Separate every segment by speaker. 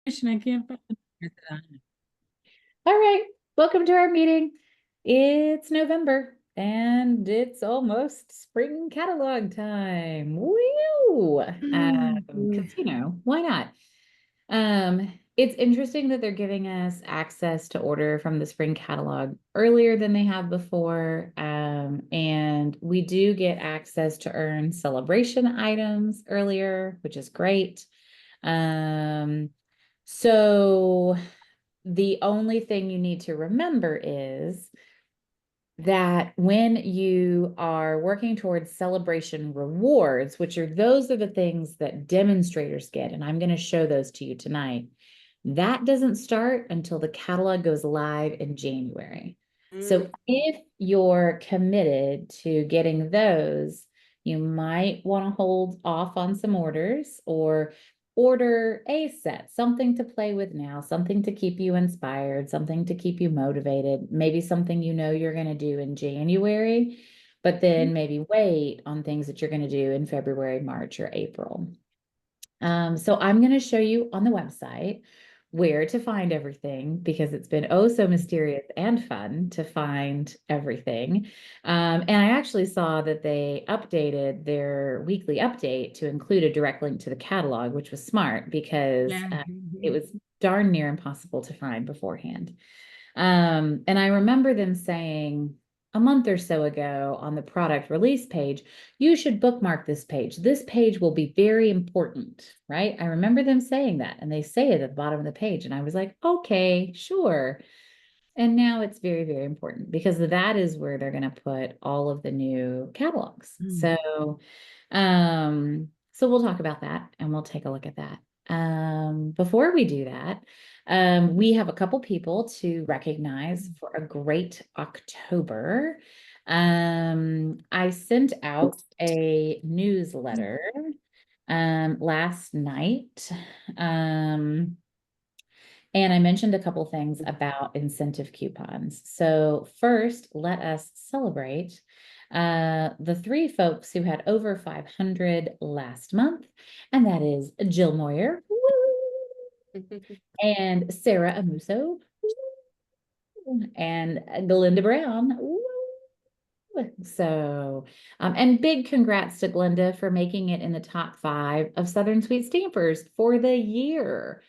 Speaker 1: I can't find it.
Speaker 2: All right, welcome to our meeting. It's November and it's almost spring catalog time. Woo!
Speaker 1: Mhm.
Speaker 2: Because why not? It's interesting that they're giving us access to order from the spring catalog earlier than they have before. And we do get access to earn celebration items earlier, which is great. Um, so the only thing you need to remember is that when you are working towards celebration rewards, those are the things that demonstrators get, and I'm going to show those to you tonight. That doesn't start until the catalog goes live in January. So if you're committed to getting those, you might want to hold off on some orders or order a set, something to play with now, something to keep you inspired, something to keep you motivated, maybe something you're going to do in January, but then maybe wait on things that you're going to do in February, March, or April. So I'm going to show you on the website where to find everything because it's been oh so mysterious and fun to find everything. And I actually saw that they updated their weekly update to include a direct link to the catalog, which was smart because
Speaker 1: Yeah.
Speaker 2: it was darn near impossible to find beforehand. And I remember them saying a month or so ago on the product release page, you should bookmark this page. This page will be very important, right? I remember them saying that, and they say it at the bottom of the page. And I was like, okay, sure. And now it's very, very important because that is where they're going to put all of the new catalogs.
Speaker 1: Mm.
Speaker 2: So we'll talk about that and we'll take a look at that. Before we do that, we have a couple people to recognize for a great October. I sent out a newsletter last night. And I mentioned a couple things about incentive coupons. So first, let us celebrate the three folks who had over 500 last month, and that is Jill Moyer and Sarah Amuso and Glinda Brown. And big congrats to Glenda for making it in the top 5 of Southern Sweet Stampers for the year,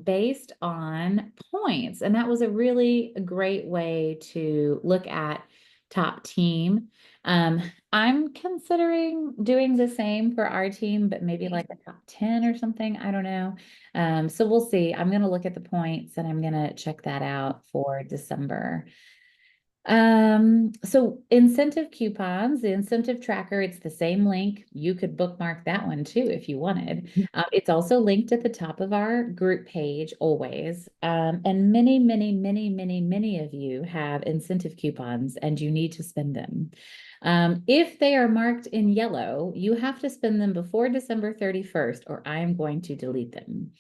Speaker 2: based on points. And that was a really great way to look at top team. I'm considering doing the same for our team, but maybe like a top 10 or something. I don't know. So we'll see. I'm going to look at the points and I'm going to check that out for December. So incentive coupons, the incentive tracker, it's the same link. You could bookmark that one too if you wanted. It's also linked at the top of our group page always. And many, many, many, many, many of you have incentive coupons and you need to spend them. If they are marked in yellow, you have to spend them before December 31st, or I am going to delete them.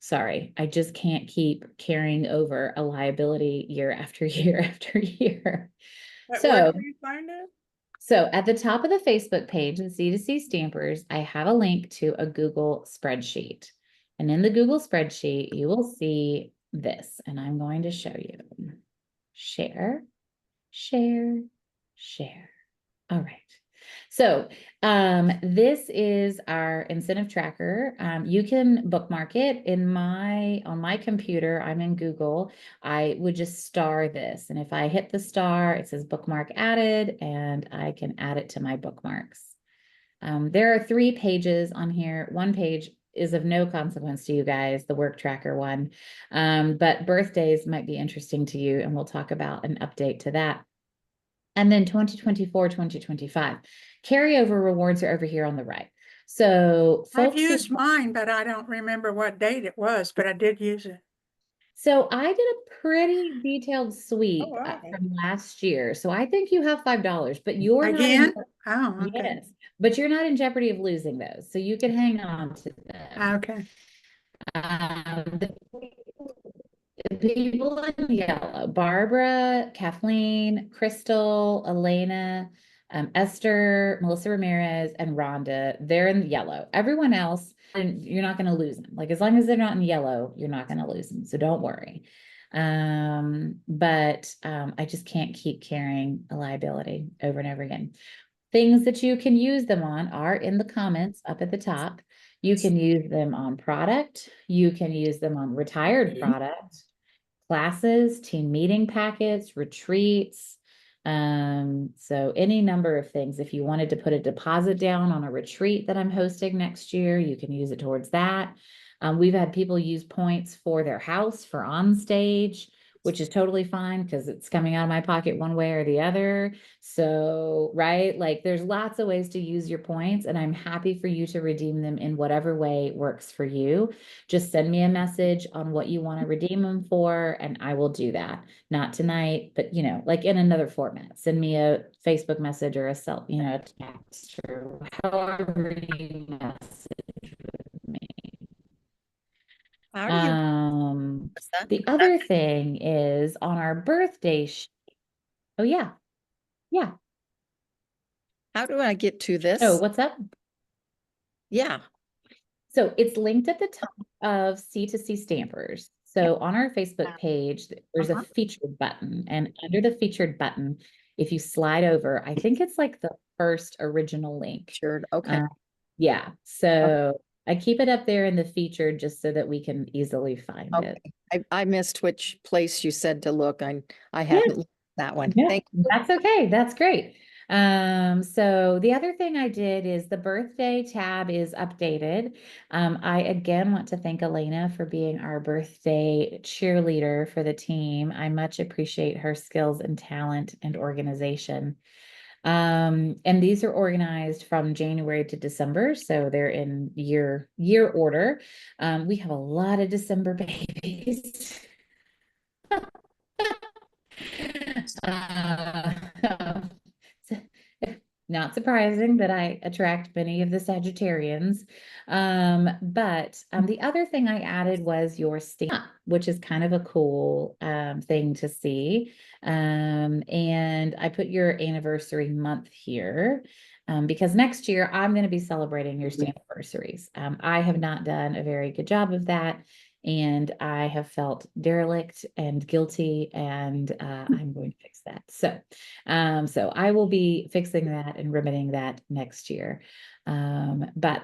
Speaker 2: Sorry, I just can't keep carrying over a liability year after year after year.
Speaker 1: Where
Speaker 2: So,
Speaker 1: can you find it?
Speaker 2: so at the top of the Facebook page, the C2C Stampers, I have a link to a Google spreadsheet. And in the Google spreadsheet, you will see this, and I'm going to show you. Share, share, share. All right. So this is our incentive tracker. You can bookmark it on my computer. I'm in Google. I would just star this. And if I hit the star, it says bookmark added, and I can add it to my bookmarks. There are 3 pages on here. One page is of no consequence to you guys, the work tracker one. But birthdays might be interesting to you, and we'll talk about an update to that. And then 2024, 2025. Carryover rewards are over here on the right. So
Speaker 1: I've
Speaker 2: folks who,
Speaker 1: used mine, but I don't remember what date it was, but I did use it.
Speaker 2: so I did a pretty detailed
Speaker 1: Oh,
Speaker 2: sweep
Speaker 1: wow.
Speaker 2: from last year. So I think you have $5, but you're not in,
Speaker 1: Again? Oh, okay.
Speaker 2: yes, but you're not in jeopardy of losing those. So you can hang on to them.
Speaker 1: Okay.
Speaker 2: The people in yellow, Barbara, Kathleen, Crystal, Elena, Esther, Melissa Ramirez, and Rhonda, they're in yellow. Everyone else, and you're not going to lose them. Like as long as they're not in yellow, you're not going to lose them. So don't worry. But I just can't keep carrying a liability over and over again. Things that you can use them on are in the comments up at the top. You can use them on product. You can use them on retired product, classes, team meeting packets, retreats. So any number of things. If you wanted to put a deposit down on a retreat that I'm hosting next year, you can use it towards that. We've had people use points for their house for on stage, which is totally fine because it's coming out of my pocket one way or the other. So, right, like there's lots of ways to use your points, and I'm happy for you to redeem them in whatever way works for you. Just send me a message on what you want to redeem them for, and I will do that. Not tonight, but like in another format. Send me a Facebook message or a a text or however you message with me.
Speaker 3: How do you
Speaker 2: The other thing is on our birthday sheet. Oh yeah. Yeah.
Speaker 3: how do I get to this?
Speaker 2: Oh, what's up?
Speaker 3: Yeah.
Speaker 2: So it's linked at the top of C2C Stampers. So on our Facebook page, there's a featured button, and under the featured button, if you slide over, I think it's like the first original link.
Speaker 3: Sure. Okay.
Speaker 2: Yeah. So I keep it up there in the featured just so that we can easily find it.
Speaker 3: I missed which place you said to look. I haven't looked at that one.
Speaker 2: Yeah,
Speaker 3: Thank you.
Speaker 2: that's okay. That's great. So the other thing I did is the birthday tab is updated. I again want to thank Elena for being our birthday cheerleader for the team. I much appreciate her skills and talent and organization. And these are organized from January to December, so they're in year order. We have a lot of December babies. Uh, Not surprising that I attract many of the Sagittarians. But the other thing I added was your stamp, which is kind of a cool thing to see. And I put your anniversary month here. Because next year I'm going to be celebrating your stamp anniversaries. I have not done a very good job of that, and I have felt derelict and guilty, and I'm going to fix that. So I will be fixing that and remedying that next year. But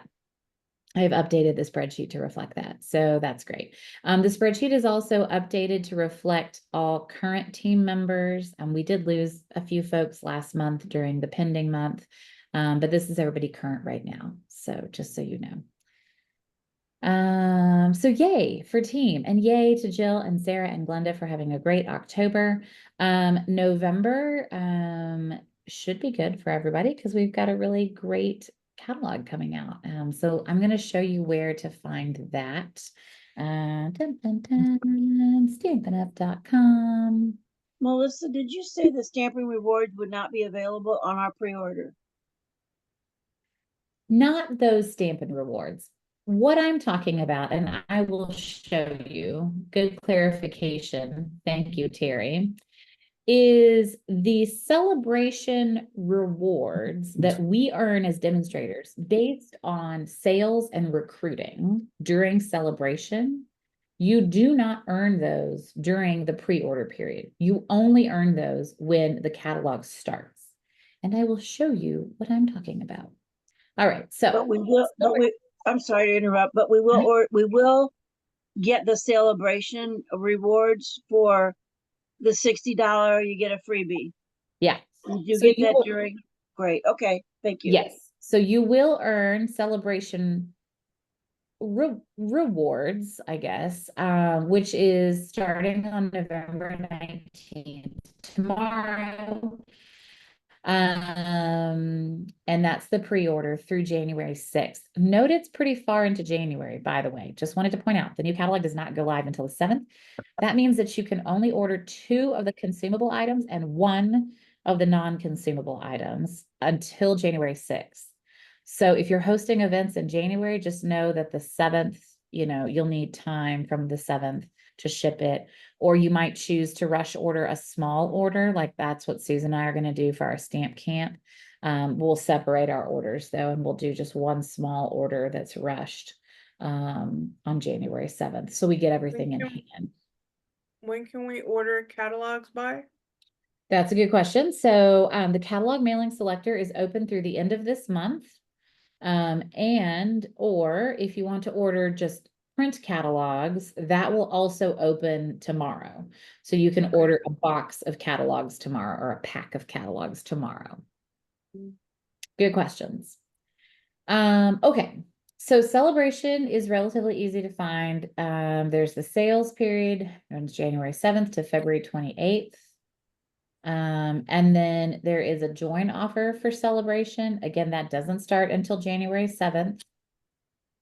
Speaker 2: I have updated the spreadsheet to reflect that. So that's great. The spreadsheet is also updated to reflect all current team members. We did lose a few folks last month during the pending month, but this is everybody current right now. So just so you know. So yay for team, and yay to Jill and Sarah and Glenda for having a great October. November should be good for everybody because we've got a really great catalog coming out. So I'm going to show you where to find that. Stampinup.com.
Speaker 4: Melissa, did you say the stamping rewards would not be available on our pre-order?
Speaker 2: Not those Stampin' Rewards. What I'm talking about, and I will show you, good clarification, thank you, Terry, is the celebration rewards that we earn as demonstrators based on sales and recruiting during celebration. You do not earn those during the pre-order period. You only earn those when the catalog starts. And I will show you what I'm talking about. All right, so.
Speaker 4: But we will, I'm sorry to interrupt, but we will, or we will get the Sale-a-bration rewards for the $60, you get a freebie.
Speaker 2: Yeah.
Speaker 4: Did you
Speaker 2: So
Speaker 4: get
Speaker 2: you
Speaker 4: that
Speaker 2: will-
Speaker 4: during? Great, okay, thank you.
Speaker 2: Yes, so you will earn celebration rewards, I guess, which is starting on November 19th, tomorrow. And that's the pre-order through January 6th. Note it's pretty far into January, by the way. Just wanted to point out the new catalog does not go live until the 7th. That means that you can only order 2 of the consumable items and 1 of the non-consumable items until January 6th. So if you're hosting events in January, just know that the 7th, you'll need time from the 7th to ship it, or you might choose to rush order a small order. Like that's what Susan and I are going to do for our stamp camp. We'll separate our orders though, and we'll do just one small order that's rushed on January 7th. So we get everything in hand.
Speaker 1: When can we order catalogs by?
Speaker 2: That's a good question. So the catalog mailing selector is open through the end of this month. Or if you want to order just print catalogs, that will also open tomorrow. So you can order a box of catalogs tomorrow or a pack of catalogs tomorrow. Good questions. Okay. So Sale-a-bration is relatively easy to find. There's the sales period, runs January 7th to February 28th. And then there is a join offer for Sale-a-bration. Again, that doesn't start until January 7th.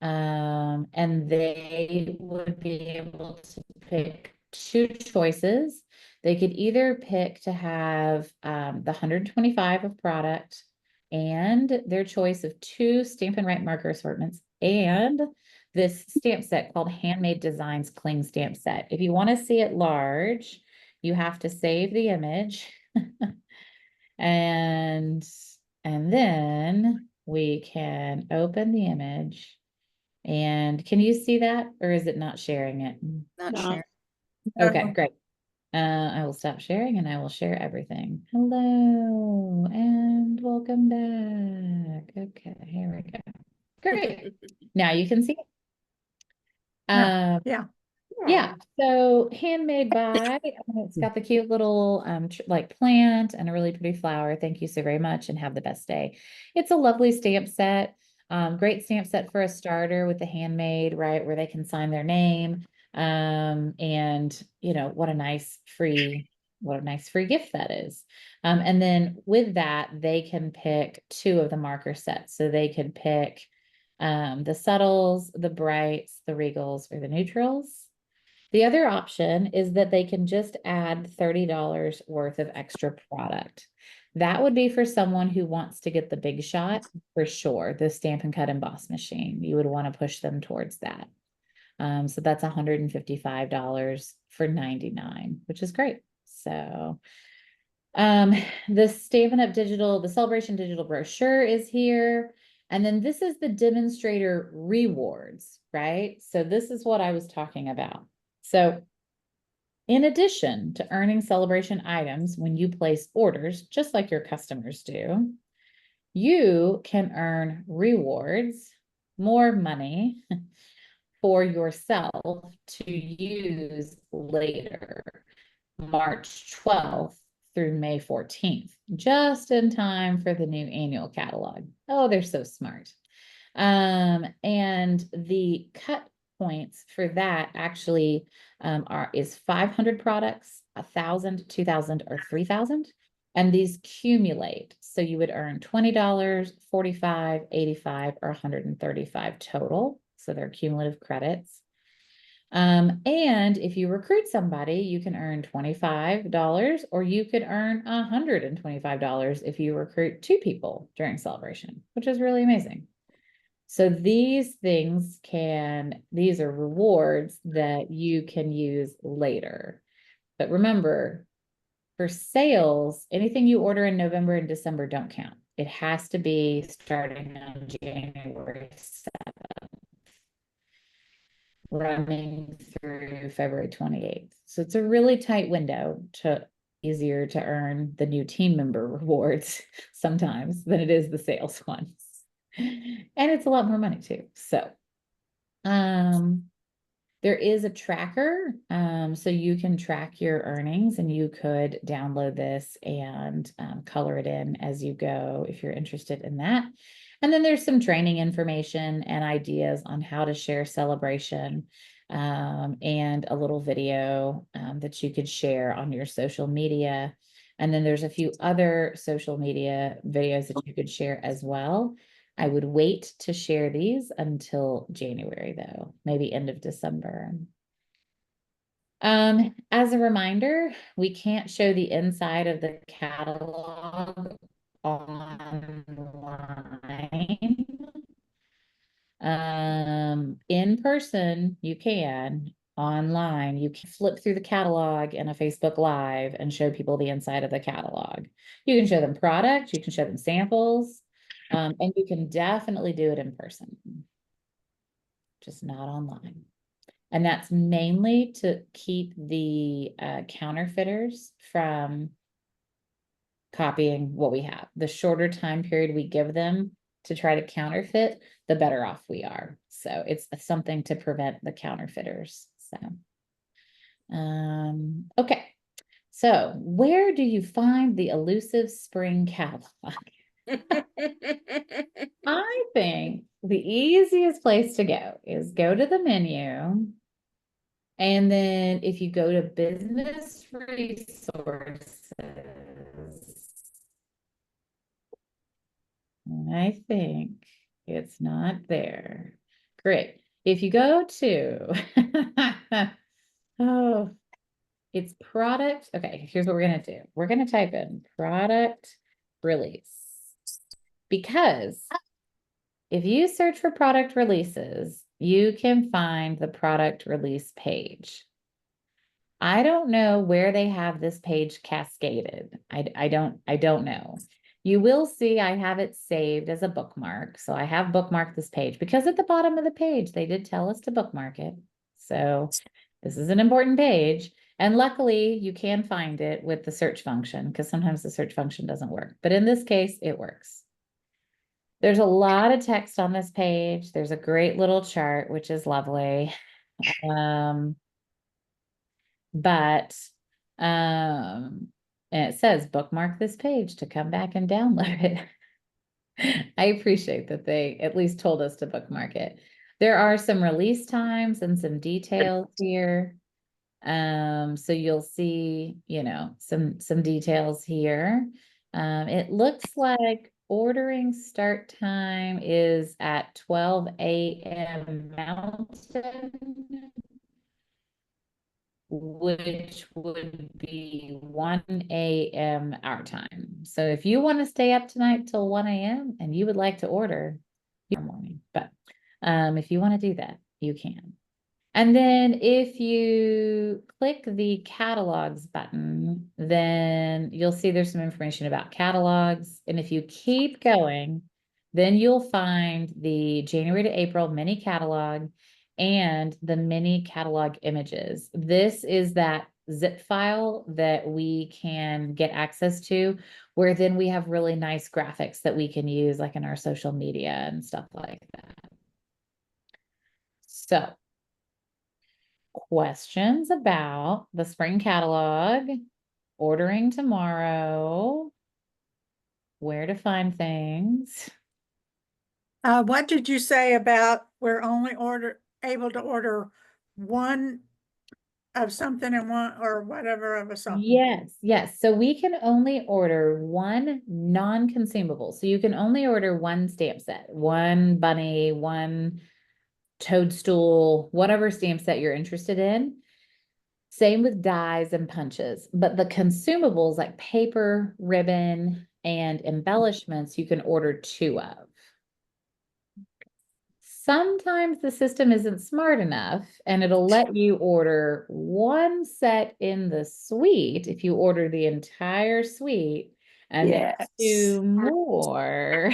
Speaker 2: And they would be able to pick two choices. They could either pick to have the 125 of product and their choice of two Stampin' Write marker assortments and this stamp set called Handmade Designs Cling Stamp Set. If you want to see it large, you have to save the image. And then we can open the image. And can you see that, or is it not sharing it?
Speaker 3: Not
Speaker 4: No.
Speaker 3: sure.
Speaker 2: Okay,
Speaker 1: No.
Speaker 2: great. I will stop sharing and I will share everything. Hello and welcome back. Okay, here we go. Great. Now you can see it.
Speaker 1: Yeah. Yeah.
Speaker 2: Yeah, so handmade by, it's got the cute little like plant and a really pretty flower. Thank you so very much and have the best day. It's a lovely stamp set. Great stamp set for a starter with the handmade, right, where they can sign their name. And you know, what a nice free gift that is. And then with that, they can pick two of the marker sets. So they could pick the subtles, the brights, the regals, or the neutrals. The other option is that they can just add $30 worth of extra product. That would be for someone who wants to get the big shot for sure, the Stampin' Cut Emboss machine. You would want to push them towards that. So that's $155 for 99, which is great. So the Stampin' Up! Digital, the Sale-a-bration digital brochure is here. And then this is the demonstrator rewards, right? So this is what I was talking about. So in addition to earning Sale-a-bration items when you place orders, just like your customers do, you can earn rewards, more money for yourself to use later, March 12th through May 14th, just in time for the new annual catalog. Oh, they're so smart. And the cut points for that actually is 500 products, 1,000, 2,000, or 3,000. And these cumulate. So you would earn $20, 45, 85, or 135 total. So they're cumulative credits. And if you recruit somebody, you can earn $25, or you could earn $125 if you recruit two people during Sale-a-bration, which is really amazing. So these are rewards that you can use later. But remember, for sales, anything you order in November and December don't count. It has to be starting on January 7th, running through February 28th. So it's a really tight window easier to earn the new team member rewards sometimes than it is the sales ones. And it's a lot more money too. So there is a tracker, so you can track your earnings, and you could download this and color it in as you go if you're interested in that. And then there's some training information and ideas on how to share Sale-a-bration, and a little video that you could share on your social media. And then there's a few other social media videos that you could share as well. I would wait to share these until January, though, maybe end of December. As a reminder, we can't show the inside of the catalog online. In person, you can. online. You can flip through the catalog in a Facebook Live and show people the inside of the catalog. You can show them products, you can show them samples, and you can definitely do it in person, just not online. And that's mainly to keep the counterfeiters from copying what we have. The shorter time period we give them to try to counterfeit, the better off we are. So it's something to prevent the counterfeiters. So, okay. So where do you find the elusive spring catalog? I think the easiest place to go is go to the menu. And then if you go to business resources, I think it's not there. Great. If you go to, oh, it's product. Okay, here's what we're going to do. We're going to type in product release. Because if you search for product releases, you can find the product release page. I don't know where they have this page cascaded. I don't know. You will see I have it saved as a bookmark. So I have bookmarked this page because at the bottom of the page, they did tell us to bookmark it. So this is an important page. And luckily you can find it with the search function because sometimes the search function doesn't work. But in this case, it works. There's a lot of text on this page. There's a great little chart, which is lovely. But and it says bookmark this page to come back and download it. I appreciate that they at least told us to bookmark it. There are some release times and some details here. So you'll see, you know, some details here. It looks like ordering start time is at 12 a.m. Mountain, which would be 1 a.m. our time. So if you want to stay up tonight till 1 a.m. and you would like to order your morning, but if you want to do that, you can. And then if you click the catalogs button, then you'll see there's some information about catalogs. And if you keep going, then you'll find the January to April mini catalog and the mini catalog images. This is that zip file that we can get access to, where then we have really nice graphics that we can use like in our social media and stuff like that. So, questions about the spring catalog, ordering tomorrow, where to find things?
Speaker 1: What did you say about we're only able to order one of something and one or whatever of a something?
Speaker 2: Yes. So we can only order one non-consumable. So you can only order one stamp set, one bunny, one toadstool, whatever stamp set you're interested in. Same with dies and punches, but the consumables like paper, ribbon, and embellishments, you can order 2 of. Sometimes the system isn't smart enough and it'll let you order 1 set in the suite if you order the entire suite and then 2 more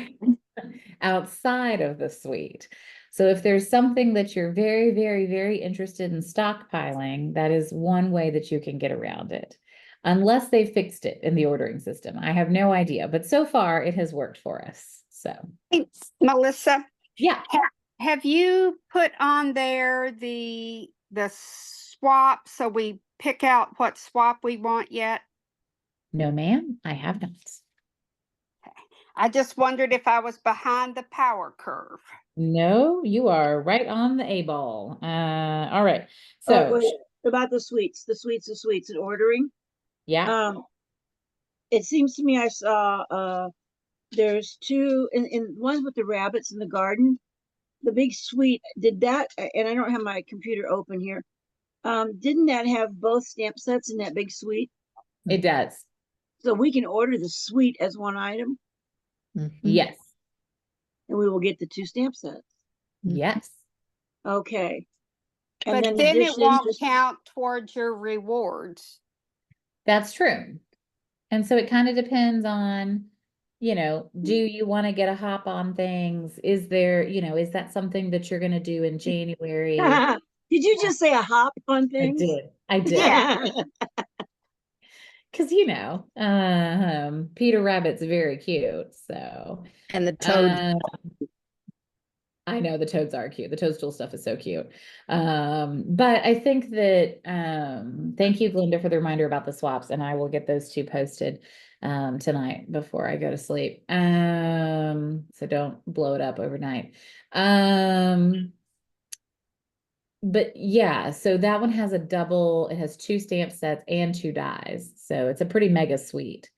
Speaker 2: outside of the suite. So if there's something that you're very, very, very interested in stockpiling, that is one way that you can get around it. Unless they fixed it in the ordering system. I have no idea, but so far it has worked for us. So,
Speaker 5: Hey, Melissa,
Speaker 2: yeah.
Speaker 5: have you put on there the swap so we pick out what swap we want yet?
Speaker 2: No, ma'am, I have not.
Speaker 5: I just wondered if I was behind the power curve.
Speaker 2: No, you are right on the A ball. All right.
Speaker 4: Oh,
Speaker 2: So,
Speaker 4: wait, about the sweets and ordering.
Speaker 2: yeah.
Speaker 4: It seems to me I saw there's 2 in ones with the rabbits in the garden. The big suite did that, and I don't have my computer open here. Didn't that have both stamp sets in that big suite?
Speaker 2: It does.
Speaker 4: So we can order the suite as one item,
Speaker 2: Yes.
Speaker 4: and we will get the 2 stamp sets.
Speaker 2: Yes.
Speaker 4: Okay. And
Speaker 5: But
Speaker 4: then
Speaker 5: then it
Speaker 4: addition,
Speaker 5: won't
Speaker 4: just,
Speaker 5: count towards your rewards.
Speaker 2: That's true. And so it kind of depends on, you know, do you want to get a hop on things? Is there, you know, is that something that you're going to do in January?
Speaker 4: did you just say a hop on
Speaker 2: I
Speaker 4: things?
Speaker 2: did. I did.
Speaker 5: Yeah.
Speaker 2: Because, you know, Peter Rabbit's very cute. So,
Speaker 3: And the toad,
Speaker 2: I know the toads are cute. The toadstool stuff is so cute. But I think that thank you, Glenda, for the reminder about the swaps, and I will get those two posted tonight before I go to sleep. So don't blow it up overnight. But yeah, so that one has a double, it has 2 stamp sets and 2 dies. So it's a pretty mega sweet.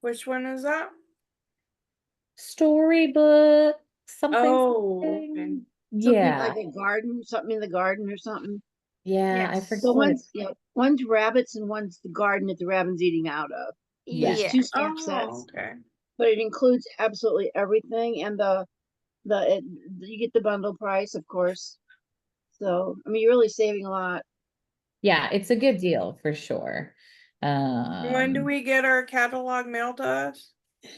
Speaker 6: Which one is that?
Speaker 2: Storybook, something,
Speaker 6: Oh, okay.
Speaker 2: something.
Speaker 4: Something
Speaker 2: Yeah,
Speaker 4: like a garden, something in the garden or something.
Speaker 2: yeah, I
Speaker 6: Yes.
Speaker 2: forget
Speaker 4: So
Speaker 2: what it's.
Speaker 4: one's rabbits and one's the garden that the rabbit's eating out of.
Speaker 2: Yeah.
Speaker 4: There's 2 stamp
Speaker 6: Oh,
Speaker 4: sets,
Speaker 6: okay.
Speaker 4: but it includes absolutely everything, and you get the bundle price, of course. So, I mean, you're really saving a lot.
Speaker 2: Yeah, it's a good deal for sure.
Speaker 6: When do we get our catalog mailed to us?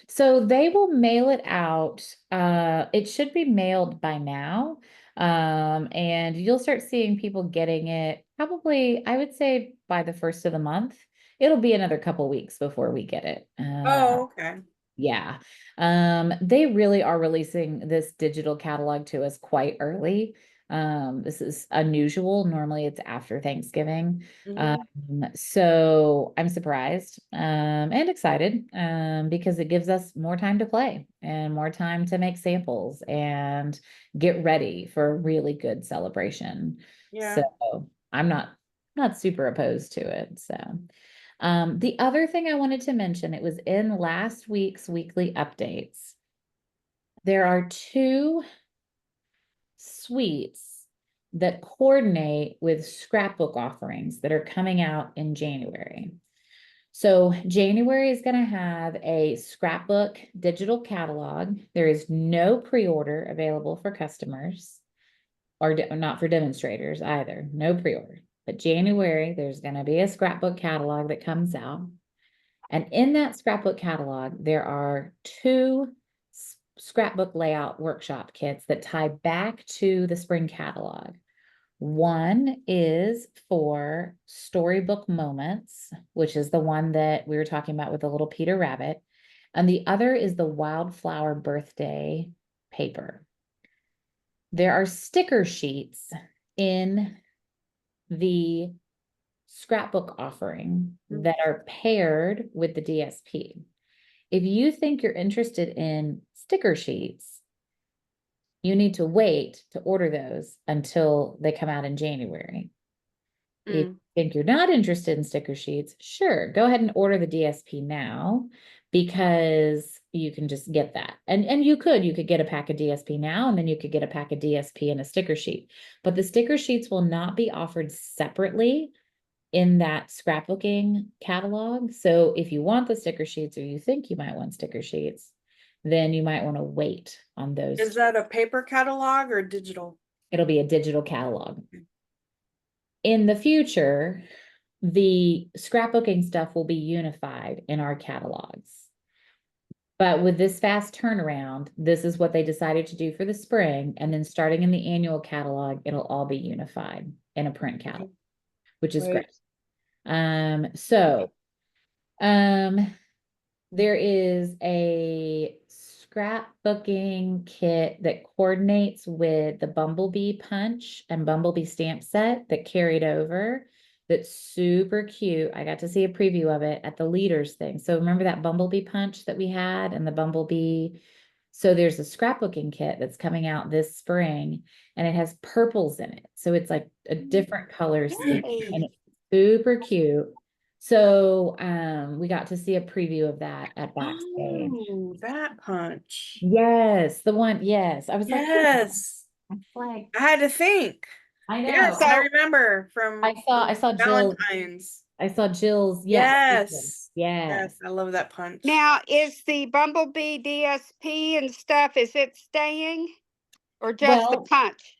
Speaker 2: So they will mail it out. It should be mailed by now. And you'll start seeing people getting it probably, I would say by the first of the month. It'll be another couple weeks before we get it.
Speaker 6: Oh, okay.
Speaker 2: Yeah. They really are releasing this digital catalog to us quite early. This is unusual. Normally it's after Thanksgiving.
Speaker 6: Mhm.
Speaker 2: So I'm surprised, and excited, because it gives us more time to play and more time to make samples and get ready for a really good celebration.
Speaker 6: Yeah.
Speaker 2: So I'm not super opposed to it. So the other thing I wanted to mention, it was in last week's weekly updates. There are 2 suites that coordinate with scrapbook offerings that are coming out in January. So January is going to have a scrapbook digital catalog. There is no pre-order available for customers or not for demonstrators either. No pre-order. But January, there's going to be a scrapbook catalog that comes out. And in that scrapbook catalog, there are 2 scrapbook layout workshop kits that tie back to the spring catalog. One is for storybook moments, which is the one that we were talking about with the little Peter Rabbit. And the other is the wildflower birthday paper. There are sticker sheets in the scrapbook offering that are paired with the DSP. If you think you're interested in sticker sheets, you need to wait to order those until they come out in January. If you think you're not interested in sticker sheets, sure, go ahead and order the DSP now, because you can just get that. And you could get a pack of DSP now, and then you could get a pack of DSP and a sticker sheet. But the sticker sheets will not be offered separately in that scrapbooking catalog. So if you want the sticker sheets, or you think you might want sticker sheets, then you might want to wait on those.
Speaker 6: Is that a paper catalog or digital?
Speaker 2: It'll be a digital catalog. In the future, the scrapbooking stuff will be unified in our catalogs. But with this fast turnaround, this is what they decided to do for the spring. And then starting in the annual catalog, it'll all be unified in a print catalog, which is great. So there is a scrapbooking kit that coordinates with the Bumblebee punch and Bumblebee stamp set that carried over. That's super cute. I got to see a preview of it at the leaders thing. So remember that Bumblebee punch that we had and the Bumblebee. So there's a scrapbooking kit that's coming out this spring, and it has purples in it. So it's like a different color scheme, and it's super cute. So we got to see a preview of that at backstage.
Speaker 6: Oh, that punch.
Speaker 2: Yes, the one, yes. I was
Speaker 6: Yes.
Speaker 2: like,
Speaker 6: I had to think.
Speaker 2: I know.
Speaker 6: Yes, I remember from
Speaker 2: I saw Jill.
Speaker 6: Valentine's.
Speaker 2: I saw Jill's.
Speaker 6: Yes.
Speaker 2: Yes.
Speaker 6: Yes, I love that punch.
Speaker 5: Now, is the Bumblebee DSP and stuff, is it staying? Or just the
Speaker 2: Well,
Speaker 5: punch?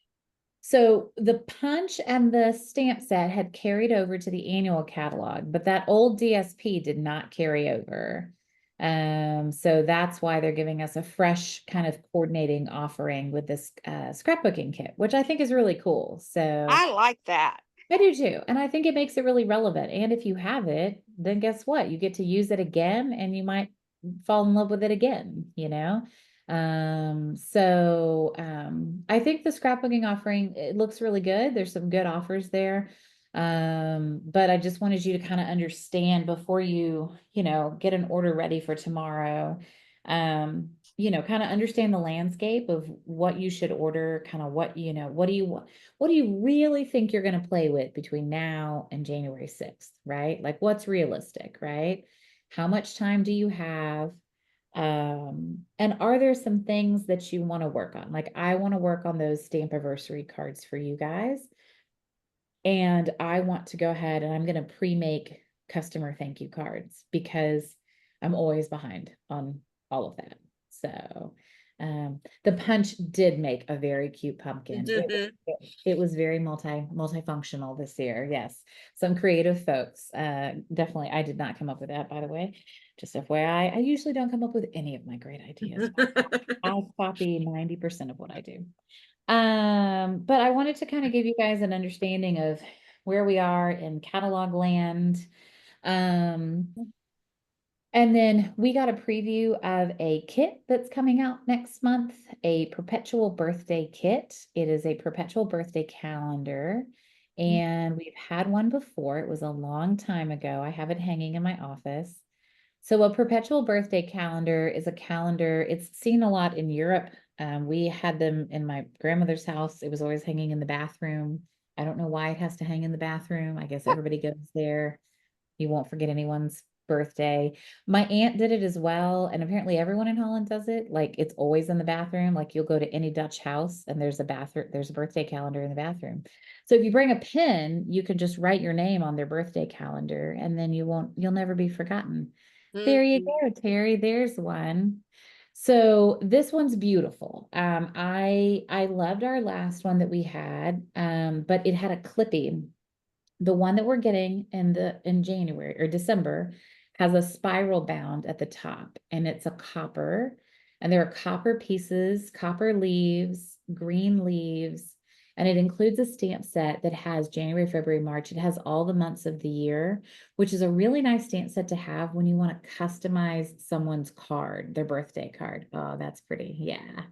Speaker 2: So the punch and the stamp set had carried over to the annual catalog, but that old DSP did not carry over. So that's why they're giving us a fresh kind of coordinating offering with this scrapbooking kit, which I think is really cool. So
Speaker 5: I like that.
Speaker 2: I do too. And I think it makes it really relevant. And if you have it, then guess what? You get to use it again and you might fall in love with it again, you know? I think the scrapbooking offering, it looks really good. There's some good offers there. But I just wanted you to kind of understand before you know, get an order ready for tomorrow. You know, kind of understand the landscape of what you should order, kind of what, you know, what do you really think you're going to play with between now and January 6th, right? Like what's realistic, right? How much time do you have? And are there some things that you want to work on? Like I want to work on those stamp anniversary cards for you guys. And I want to go ahead and I'm going to pre-make customer thank you cards because I'm always behind on all of that. So the punch did make a very cute pumpkin. It was very multifunctional this year. Yes. Some creative folks. Definitely. I did not come up with that, by the way. Just FYI, I usually don't come up with any of my great ideas. I copy 90% of what I do. But I wanted to kind of give you guys an understanding of where we are in catalog land. And then we got a preview of a kit that's coming out next month, a perpetual birthday kit. It is a perpetual birthday calendar. And we've had one before. It was a long time ago. I have it hanging in my office. So a perpetual birthday calendar is a calendar. It's seen a lot in Europe. We had them in my grandmother's house. It was always hanging in the bathroom. I don't know why it has to hang in the bathroom. I guess everybody goes there. You won't forget anyone's birthday. My aunt did it as well. And apparently everyone in Holland does it. Like it's always in the bathroom. Like you'll go to any Dutch house and there's a birthday calendar in the bathroom. So if you bring a pen, you can just write your name on their birthday calendar and then you'll never be forgotten. There you go, Terry. There's one. So this one's beautiful. I loved our last one that we had, but it had a clipping. The one that we're getting in January or December has a spiral bound at the top, and it's a copper, and there are copper pieces, copper leaves, green leaves, and it includes a stamp set that has January, February, March. It has all the months of the year, which is a really nice stamp set to have when you want to customize someone's card, their birthday card. Oh, that's pretty. Yeah.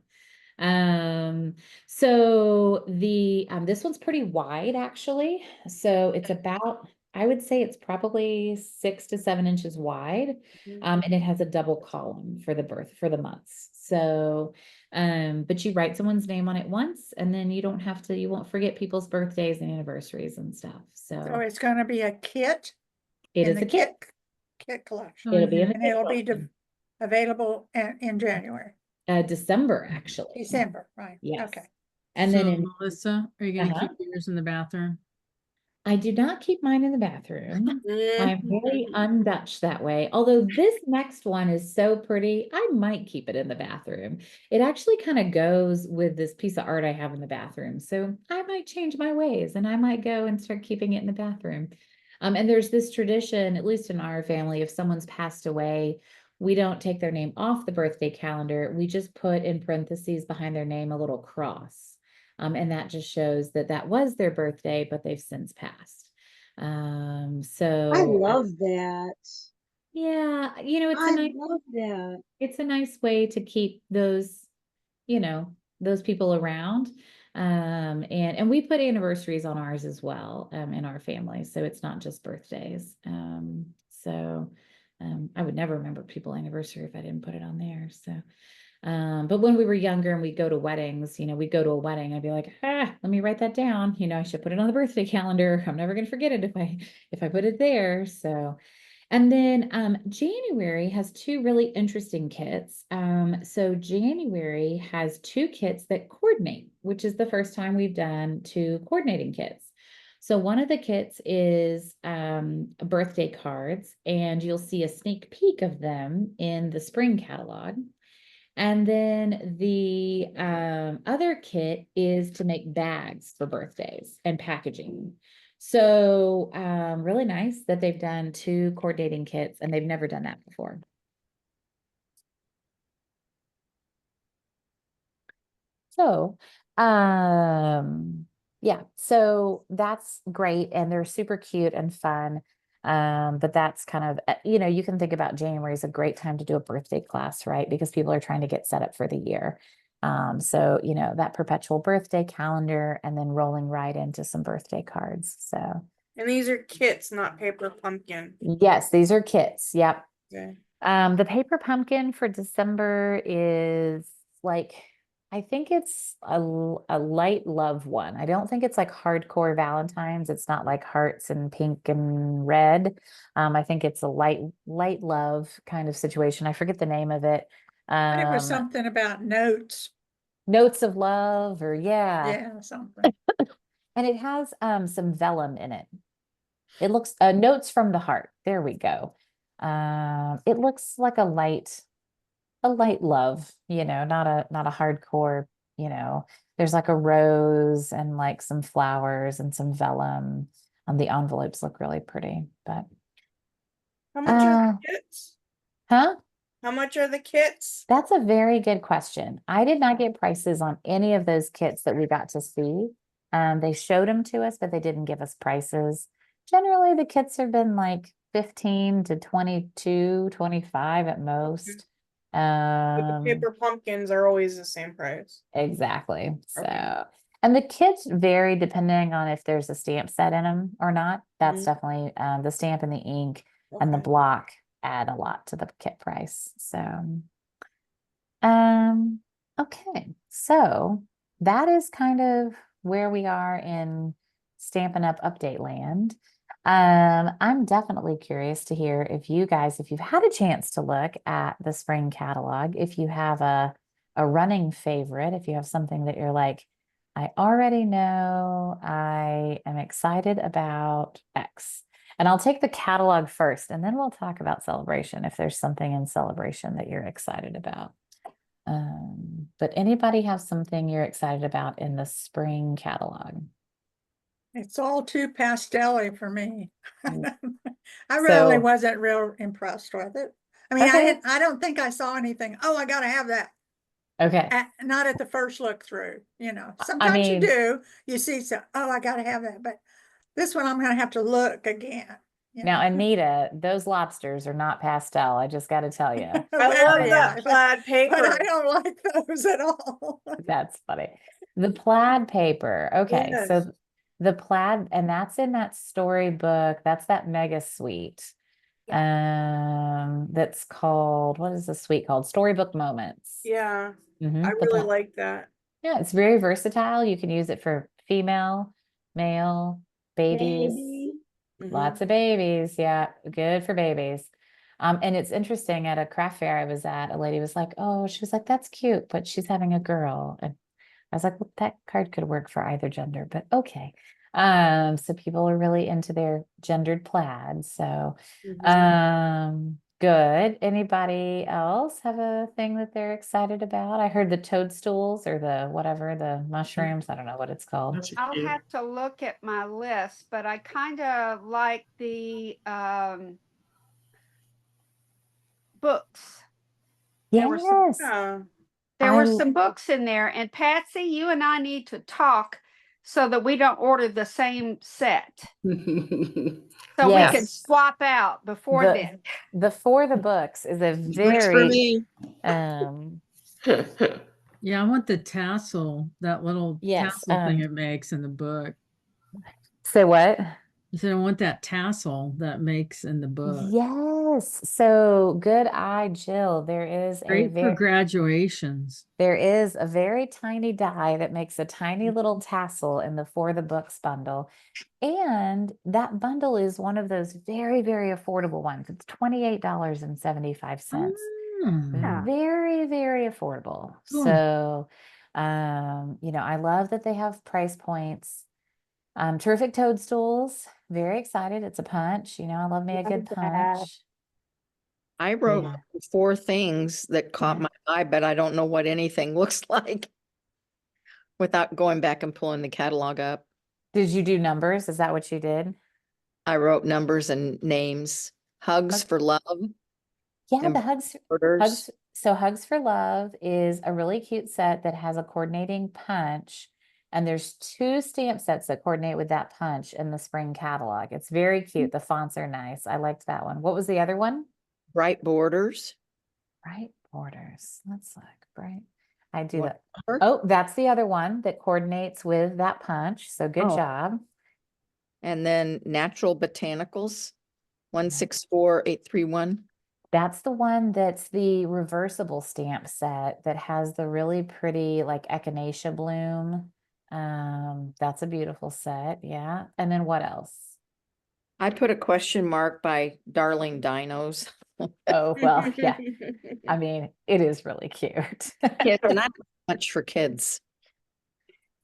Speaker 2: So this one's pretty wide actually. So it's about, I would say it's probably 6 to 7 inches wide. And it has a double column for the months. So, but you write someone's name on it once and then you won't forget people's birthdays and anniversaries and stuff.
Speaker 1: So
Speaker 2: So
Speaker 1: it's gonna be a kit
Speaker 2: it
Speaker 1: in
Speaker 2: is
Speaker 1: the
Speaker 2: a kit.
Speaker 1: kit collection,
Speaker 2: It'll be in the
Speaker 1: and
Speaker 2: kit
Speaker 1: it'll be
Speaker 2: collection.
Speaker 1: available in January,
Speaker 2: December, actually.
Speaker 1: December, right?
Speaker 2: Yes.
Speaker 1: Okay.
Speaker 2: And then
Speaker 7: So
Speaker 2: in
Speaker 7: Melissa, are you gonna
Speaker 2: Uh-huh.
Speaker 7: keep yours in the bathroom?
Speaker 2: I do not keep mine in the bathroom. I'm very un-Dutch that way. Although this next one is so pretty, I might keep it in the bathroom. It actually kind of goes with this piece of art I have in the bathroom. So I might change my ways and I might go and start keeping it in the bathroom. And there's this tradition, at least in our family, if someone's passed away, we don't take their name off the birthday calendar. We just put in parentheses behind their name a little cross. And that just shows that that was their birthday, but they've since passed.
Speaker 4: I love that.
Speaker 2: Yeah, you know,
Speaker 4: I love that.
Speaker 2: it's a nice way to keep those, you know, those people around. And we put anniversaries on ours as well, in our family. So it's not just birthdays. I would never remember people's anniversary if I didn't put it on there. So but when we were younger and we'd go to weddings, you know, we'd go to a wedding, I'd be like, let me write that down. You know, I should put it on the birthday calendar. I'm never going to forget it if I put it there. So, and then January has 2 really interesting kits. So January has 2 kits that coordinate, which is the first time we've done 2 coordinating kits. So one of the kits is birthday cards, and you'll see a sneak peek of them in the spring catalog. And then the other kit is to make bags for birthdays and packaging. So really nice that they've done 2 coordinating kits, and they've never done that before. So, yeah, so that's great, and they're super cute and fun. But that's kind of, you can think about January is a great time to do a birthday class, right? Because people are trying to get set up for the year. So, that perpetual birthday calendar and then rolling right into some birthday cards. So,
Speaker 6: And these are kits, not paper pumpkin.
Speaker 2: yes, these are kits. Yep.
Speaker 6: Okay.
Speaker 2: The paper pumpkin for December is like, I think it's a light love one. I don't think it's like hardcore Valentine's. It's not like hearts and pink and red. I think it's a light love kind of situation. I forget the name of it.
Speaker 1: But it was
Speaker 2: Um,
Speaker 1: something about notes.
Speaker 2: Notes of love, or yeah.
Speaker 1: Yeah, something.
Speaker 2: And it has some vellum in it. It looks notes from the heart. There we go. It looks like a light love, not a hardcore, there's like a rose and like some flowers and some vellum. The envelopes look really pretty, but
Speaker 6: How much are
Speaker 2: uh
Speaker 6: the kits?
Speaker 2: huh?
Speaker 6: How much are the kits?
Speaker 2: That's a very good question. I did not get prices on any of those kits that we got to see. They showed them to us, but they didn't give us prices. Generally, the kits have been like 15 to 22, 25 at most.
Speaker 6: But the paper pumpkins are always the same price.
Speaker 2: Exactly. So,
Speaker 6: Okay.
Speaker 2: and the kits vary depending on if there's a stamp set in them or not. That's
Speaker 6: Mhm.
Speaker 2: definitely the stamp and the ink and the
Speaker 6: Okay.
Speaker 2: block add a lot to the kit price. So, um, okay. So that is kind of where we are in Stampin' Up! Update land. I'm definitely curious to hear if you guys, if you've had a chance to look at the spring catalog, if you have a running favorite, if you have something that you're like, I already know I am excited about X. And I'll take the catalog first, and then we'll talk about Celebration if there's something in Celebration that you're excited about. But anybody have something you're excited about in the spring catalog?
Speaker 1: It's all too pastel-y for me.
Speaker 2: Mm.
Speaker 1: I really
Speaker 2: So,
Speaker 1: wasn't real impressed with it. I mean,
Speaker 2: okay,
Speaker 1: I don't think I saw anything. Oh, I gotta have that.
Speaker 2: okay.
Speaker 1: Not at the first look through,
Speaker 2: I
Speaker 1: Sometimes you
Speaker 2: mean,
Speaker 1: do, you see some, oh, I gotta have that, but this one I'm gonna have to look again,
Speaker 2: now, Anita, those lobsters are not pastel. I just got to tell you.
Speaker 6: I
Speaker 1: Well,
Speaker 6: love
Speaker 1: yeah,
Speaker 6: that plaid
Speaker 1: but
Speaker 6: paper.
Speaker 1: I don't like those at all.
Speaker 2: That's funny. The plaid paper. Okay,
Speaker 6: Yes.
Speaker 2: so the plaid, and that's in that storybook. That's that mega suite. That's called, what is the suite called? Storybook Moments.
Speaker 6: Yeah,
Speaker 2: Mhm,
Speaker 6: I
Speaker 2: the
Speaker 6: really
Speaker 2: plaid.
Speaker 6: like that.
Speaker 2: Yeah, it's very versatile. You can use it for female, male, babies,
Speaker 4: Maybe.
Speaker 2: lots of babies. Yeah, good for babies. And it's interesting at a craft fair I was at, a lady was like, oh, she was like, that's cute, but she's having a girl. And I was like, well, that card could work for either gender, but okay. So people are really into their gendered plaid. So good. Anybody else have a thing that they're excited about? I heard the toadstools or the whatever, the mushrooms. I don't know what it's called.
Speaker 5: I'll have to look at my list, but I kind of like the books. There were some
Speaker 2: Yes.
Speaker 6: Yeah.
Speaker 5: there were
Speaker 2: I
Speaker 5: some books in there, and Patsy, you and I need to talk so that we don't order the same set. So we
Speaker 2: Yes.
Speaker 5: could swap out before
Speaker 2: The
Speaker 5: then.
Speaker 2: the For the Books is a
Speaker 3: Works for
Speaker 2: very
Speaker 3: me.
Speaker 7: Yeah, I want the tassel, that little
Speaker 2: yes.
Speaker 7: tassel thing it makes in the book.
Speaker 2: Say what?
Speaker 7: I said I want that tassel that makes in the book.
Speaker 2: Yes. So good eye, Jill.
Speaker 7: Great for graduations.
Speaker 2: There is a very tiny die that makes a tiny little tassel in the For the Books bundle. And that bundle is one of those very, very affordable ones. It's $28.75.
Speaker 7: Mm.
Speaker 2: Very, very affordable.
Speaker 7: Cool.
Speaker 2: So, I love that they have price points. Terrific toadstools. Very excited. It's a punch. I love me a good
Speaker 5: Love that.
Speaker 2: punch.
Speaker 3: I wrote
Speaker 2: Yeah.
Speaker 3: 4 things that caught
Speaker 2: Okay.
Speaker 3: my eye, but I don't know what anything looks like without going back and pulling the catalog up.
Speaker 2: Did you do numbers? Is that what you did?
Speaker 3: I wrote numbers and names. Hugs
Speaker 2: Okay.
Speaker 3: for love.
Speaker 2: Yeah,
Speaker 3: and
Speaker 2: the hugs
Speaker 3: borders.
Speaker 2: so Hugs for Love is a really cute set that has a coordinating punch. And there's 2 stamp sets that coordinate with that punch in the spring catalog. It's very cute. The fonts are nice. I liked that one. What was the other one?
Speaker 3: Bright borders.
Speaker 2: Bright borders. Let's look. Bright. I do
Speaker 3: What
Speaker 2: that.
Speaker 3: color?
Speaker 2: Oh, that's the other one that coordinates with that punch. So good
Speaker 3: Oh.
Speaker 2: job.
Speaker 3: And then natural botanicals, 164831.
Speaker 2: That's the one that's the reversible stamp set that has the really pretty like echinacea bloom. That's a beautiful set. Yeah. And then what else?
Speaker 3: I put a question mark by Darling Dinos.
Speaker 2: Oh, well, yeah. I mean, it is really cute.
Speaker 3: Kids, and I don't do much for kids.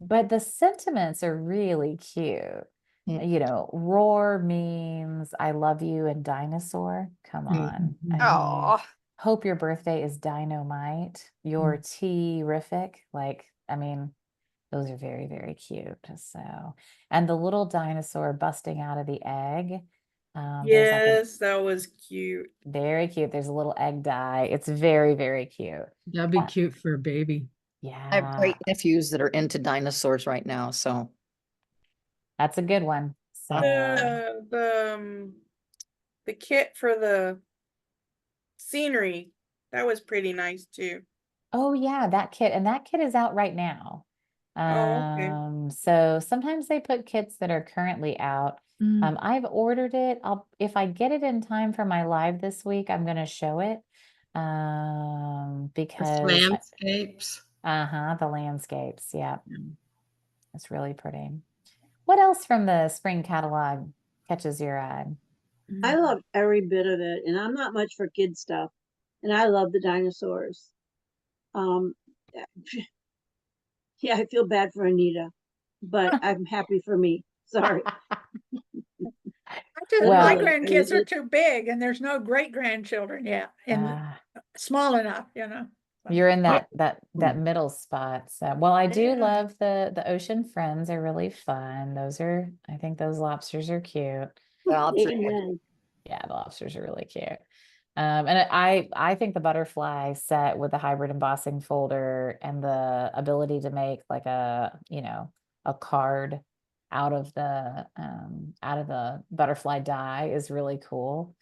Speaker 2: But the sentiments are really cute.
Speaker 3: Mm.
Speaker 2: You know, roar means I love you and dinosaur. Come on. I mean,
Speaker 5: Oh,
Speaker 2: hope your birthday is dynamite. You're terrific. Like, I mean, those are very, very cute. So, and the little dinosaur busting out of the egg. There's like a
Speaker 6: Yes, that was cute.
Speaker 2: very cute. There's a little egg die. It's very, very cute.
Speaker 7: That'd be
Speaker 2: Uh,
Speaker 7: cute for a baby.
Speaker 3: I have
Speaker 2: Yeah,
Speaker 3: great nephews that are into dinosaurs right now, so
Speaker 2: that's a good one. So,
Speaker 6: The kit for the scenery, that was pretty nice too.
Speaker 2: oh yeah, that kit, and that kit is out right now.
Speaker 6: Oh, okay.
Speaker 2: So sometimes they put kits that are currently out. I've ordered it. If I get it in time for my live this week, I'm gonna show it. Because
Speaker 8: Landscapes.
Speaker 2: the landscapes, yeah, it's really pretty. What else from the spring catalog catches your eye?
Speaker 4: I love every bit of it, and I'm not much for kid stuff, and I love the dinosaurs. Um, yeah, I feel bad for Anita, but I'm happy for me. Sorry.
Speaker 1: My
Speaker 2: Well,
Speaker 1: grandkids are too big and there's no great grandchildren yet and small enough, you know. So.
Speaker 2: you're in that middle spot. So, well, I do love the ocean friends are really fun. I think those lobsters are cute.
Speaker 4: Amen.
Speaker 2: Yeah, the lobsters are really cute. And I think the butterfly set with the hybrid embossing folder and the ability to make like a card out of the butterfly die is really cool.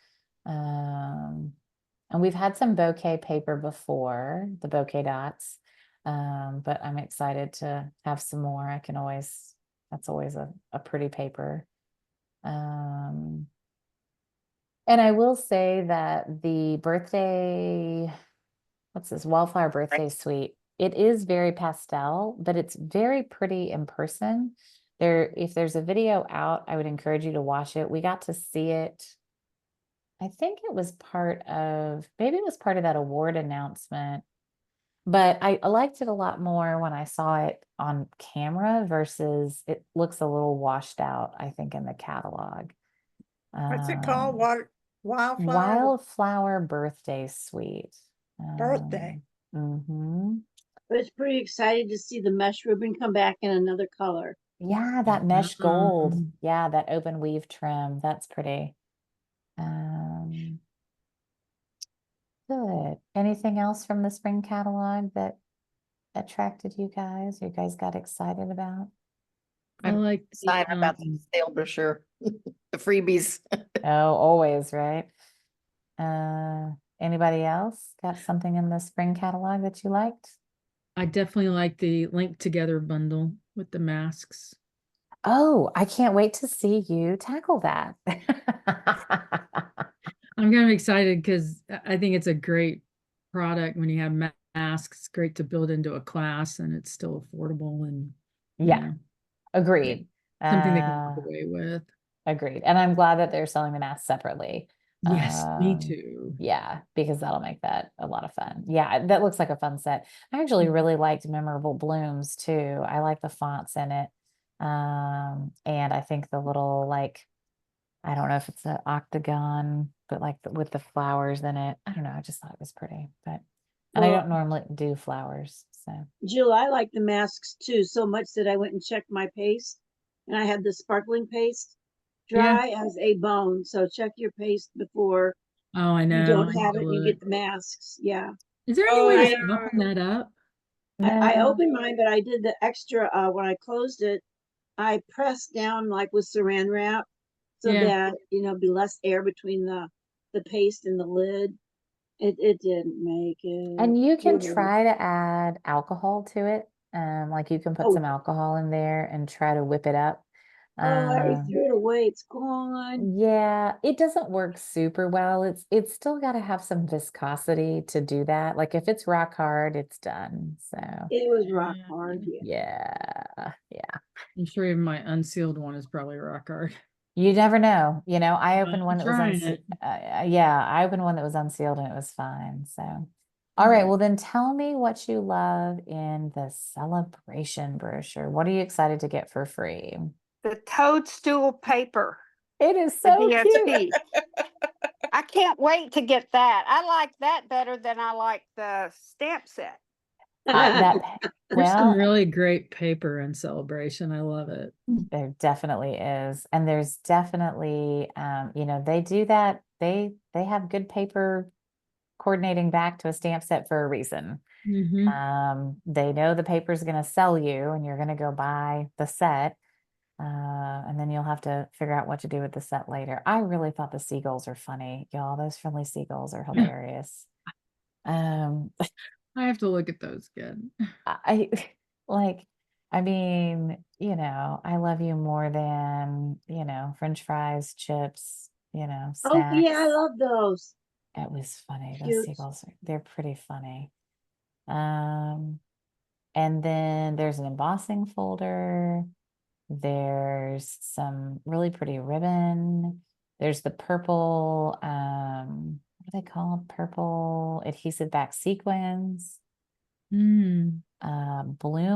Speaker 2: And we've had some bouquet paper before, the bouquet dots. But I'm excited to have some more. That's always a pretty paper. And I will say that the what's this, Wildflower Birthday Suite, it is very pastel, but it's very pretty in person. If there's a video out, I would encourage you to watch it. We got to see it. I think maybe it was part of that award announcement, but I liked it a lot more when I saw it on camera versus it looks a little washed out, I think, in the catalog.
Speaker 1: What's it called? Wildflower
Speaker 2: Wildflower Birthday Suite.
Speaker 1: birthday.
Speaker 2: Mm-hmm.
Speaker 4: I was pretty excited to see the mesh ribbon come back in another color.
Speaker 2: Yeah, that mesh gold. Yeah, that open weave trim. That's pretty. Good. Anything else from the spring catalog that attracted you guys? You guys got excited about?
Speaker 7: I
Speaker 3: I'm
Speaker 7: like
Speaker 3: excited about the sale brochure, the freebies.
Speaker 2: Oh, always, right? Anybody else got something in the spring catalog that you liked?
Speaker 7: I definitely like the link together bundle with the masks.
Speaker 2: Oh, I can't wait to see you tackle that.
Speaker 7: I'm kind of excited because I think it's a great product when you have masks. It's great to build into a class and it's still affordable and
Speaker 2: Yeah, agreed.
Speaker 7: Something they can walk away with.
Speaker 2: Agreed. And I'm glad that they're selling the masks separately.
Speaker 7: Yes, me too.
Speaker 2: Yeah, because that'll make that a lot of fun. Yeah, that looks like a fun set. I actually really liked Memorable Blooms too. I like the fonts in it. And I think the little I don't know if it's an octagon but like with the flowers in it. I don't know. I just thought it was pretty, but and I
Speaker 4: Well,
Speaker 2: don't normally do flowers, so
Speaker 4: Jill, I like the masks too so much that I went and checked my paste, and I had the sparkling paste
Speaker 7: Yeah.
Speaker 4: dry as a bone. So check your paste before
Speaker 7: Oh, I
Speaker 4: you
Speaker 7: know.
Speaker 4: don't
Speaker 7: I
Speaker 4: have it.
Speaker 7: feel
Speaker 4: And you
Speaker 7: it.
Speaker 4: get the masks. Yeah,
Speaker 7: Is there any
Speaker 6: Oh
Speaker 7: way to
Speaker 6: yeah.
Speaker 7: soften that up?
Speaker 4: I
Speaker 2: no.
Speaker 4: opened mine, but I did the extra. When I closed it, I pressed down like with Saran wrap so
Speaker 7: Yeah.
Speaker 4: that be less air between the paste and the lid. It didn't make it.
Speaker 2: And you can
Speaker 4: It was-
Speaker 2: try to add alcohol to it. Like you can put some
Speaker 4: Oh,
Speaker 2: alcohol in there and try to whip it up.
Speaker 4: oh, I already
Speaker 2: Um,
Speaker 4: threw it away. It's gone.
Speaker 2: yeah, it doesn't work super well. It's still got to have some viscosity to do that. Like if it's rock hard, it's done. So
Speaker 4: It was rock hard. Yeah.
Speaker 2: yeah.
Speaker 7: I'm sure even my unsealed one is probably rock hard.
Speaker 2: You never know. I opened one
Speaker 7: I'm
Speaker 2: that was
Speaker 7: trying
Speaker 2: unsealed.
Speaker 7: it.
Speaker 2: Yeah, I opened one that was unsealed and it was fine. So, all right. Well, then tell me what you love in the celebration brochure. What are you excited to get for free?
Speaker 5: The toadstool paper,
Speaker 2: It is
Speaker 5: the
Speaker 2: so cute.
Speaker 5: DSP. I can't wait to get that. I like that better than I like the stamp set.
Speaker 7: There's some
Speaker 2: Well,
Speaker 7: really great paper in Celebration. I love it.
Speaker 2: there definitely is. And there's definitely, they do that. They have good paper coordinating back to a stamp set for a reason. They know the paper is going to sell you and you're going to go buy the set. And then you'll have to figure out what to do with the set later. I really thought the seagulls are funny, y'all. Those friendly seagulls are hilarious. Um,
Speaker 7: I have to look at those again.
Speaker 2: I like, I mean, I love you more than, French fries, chips,
Speaker 4: Oh yeah, I
Speaker 2: snacks.
Speaker 4: love those.
Speaker 2: It was funny. Those
Speaker 4: Cute.
Speaker 2: seagulls they're pretty funny. And then there's an embossing folder. There's some really pretty ribbon. There's the purple, what are they called? Purple adhesive back sequins. Bloom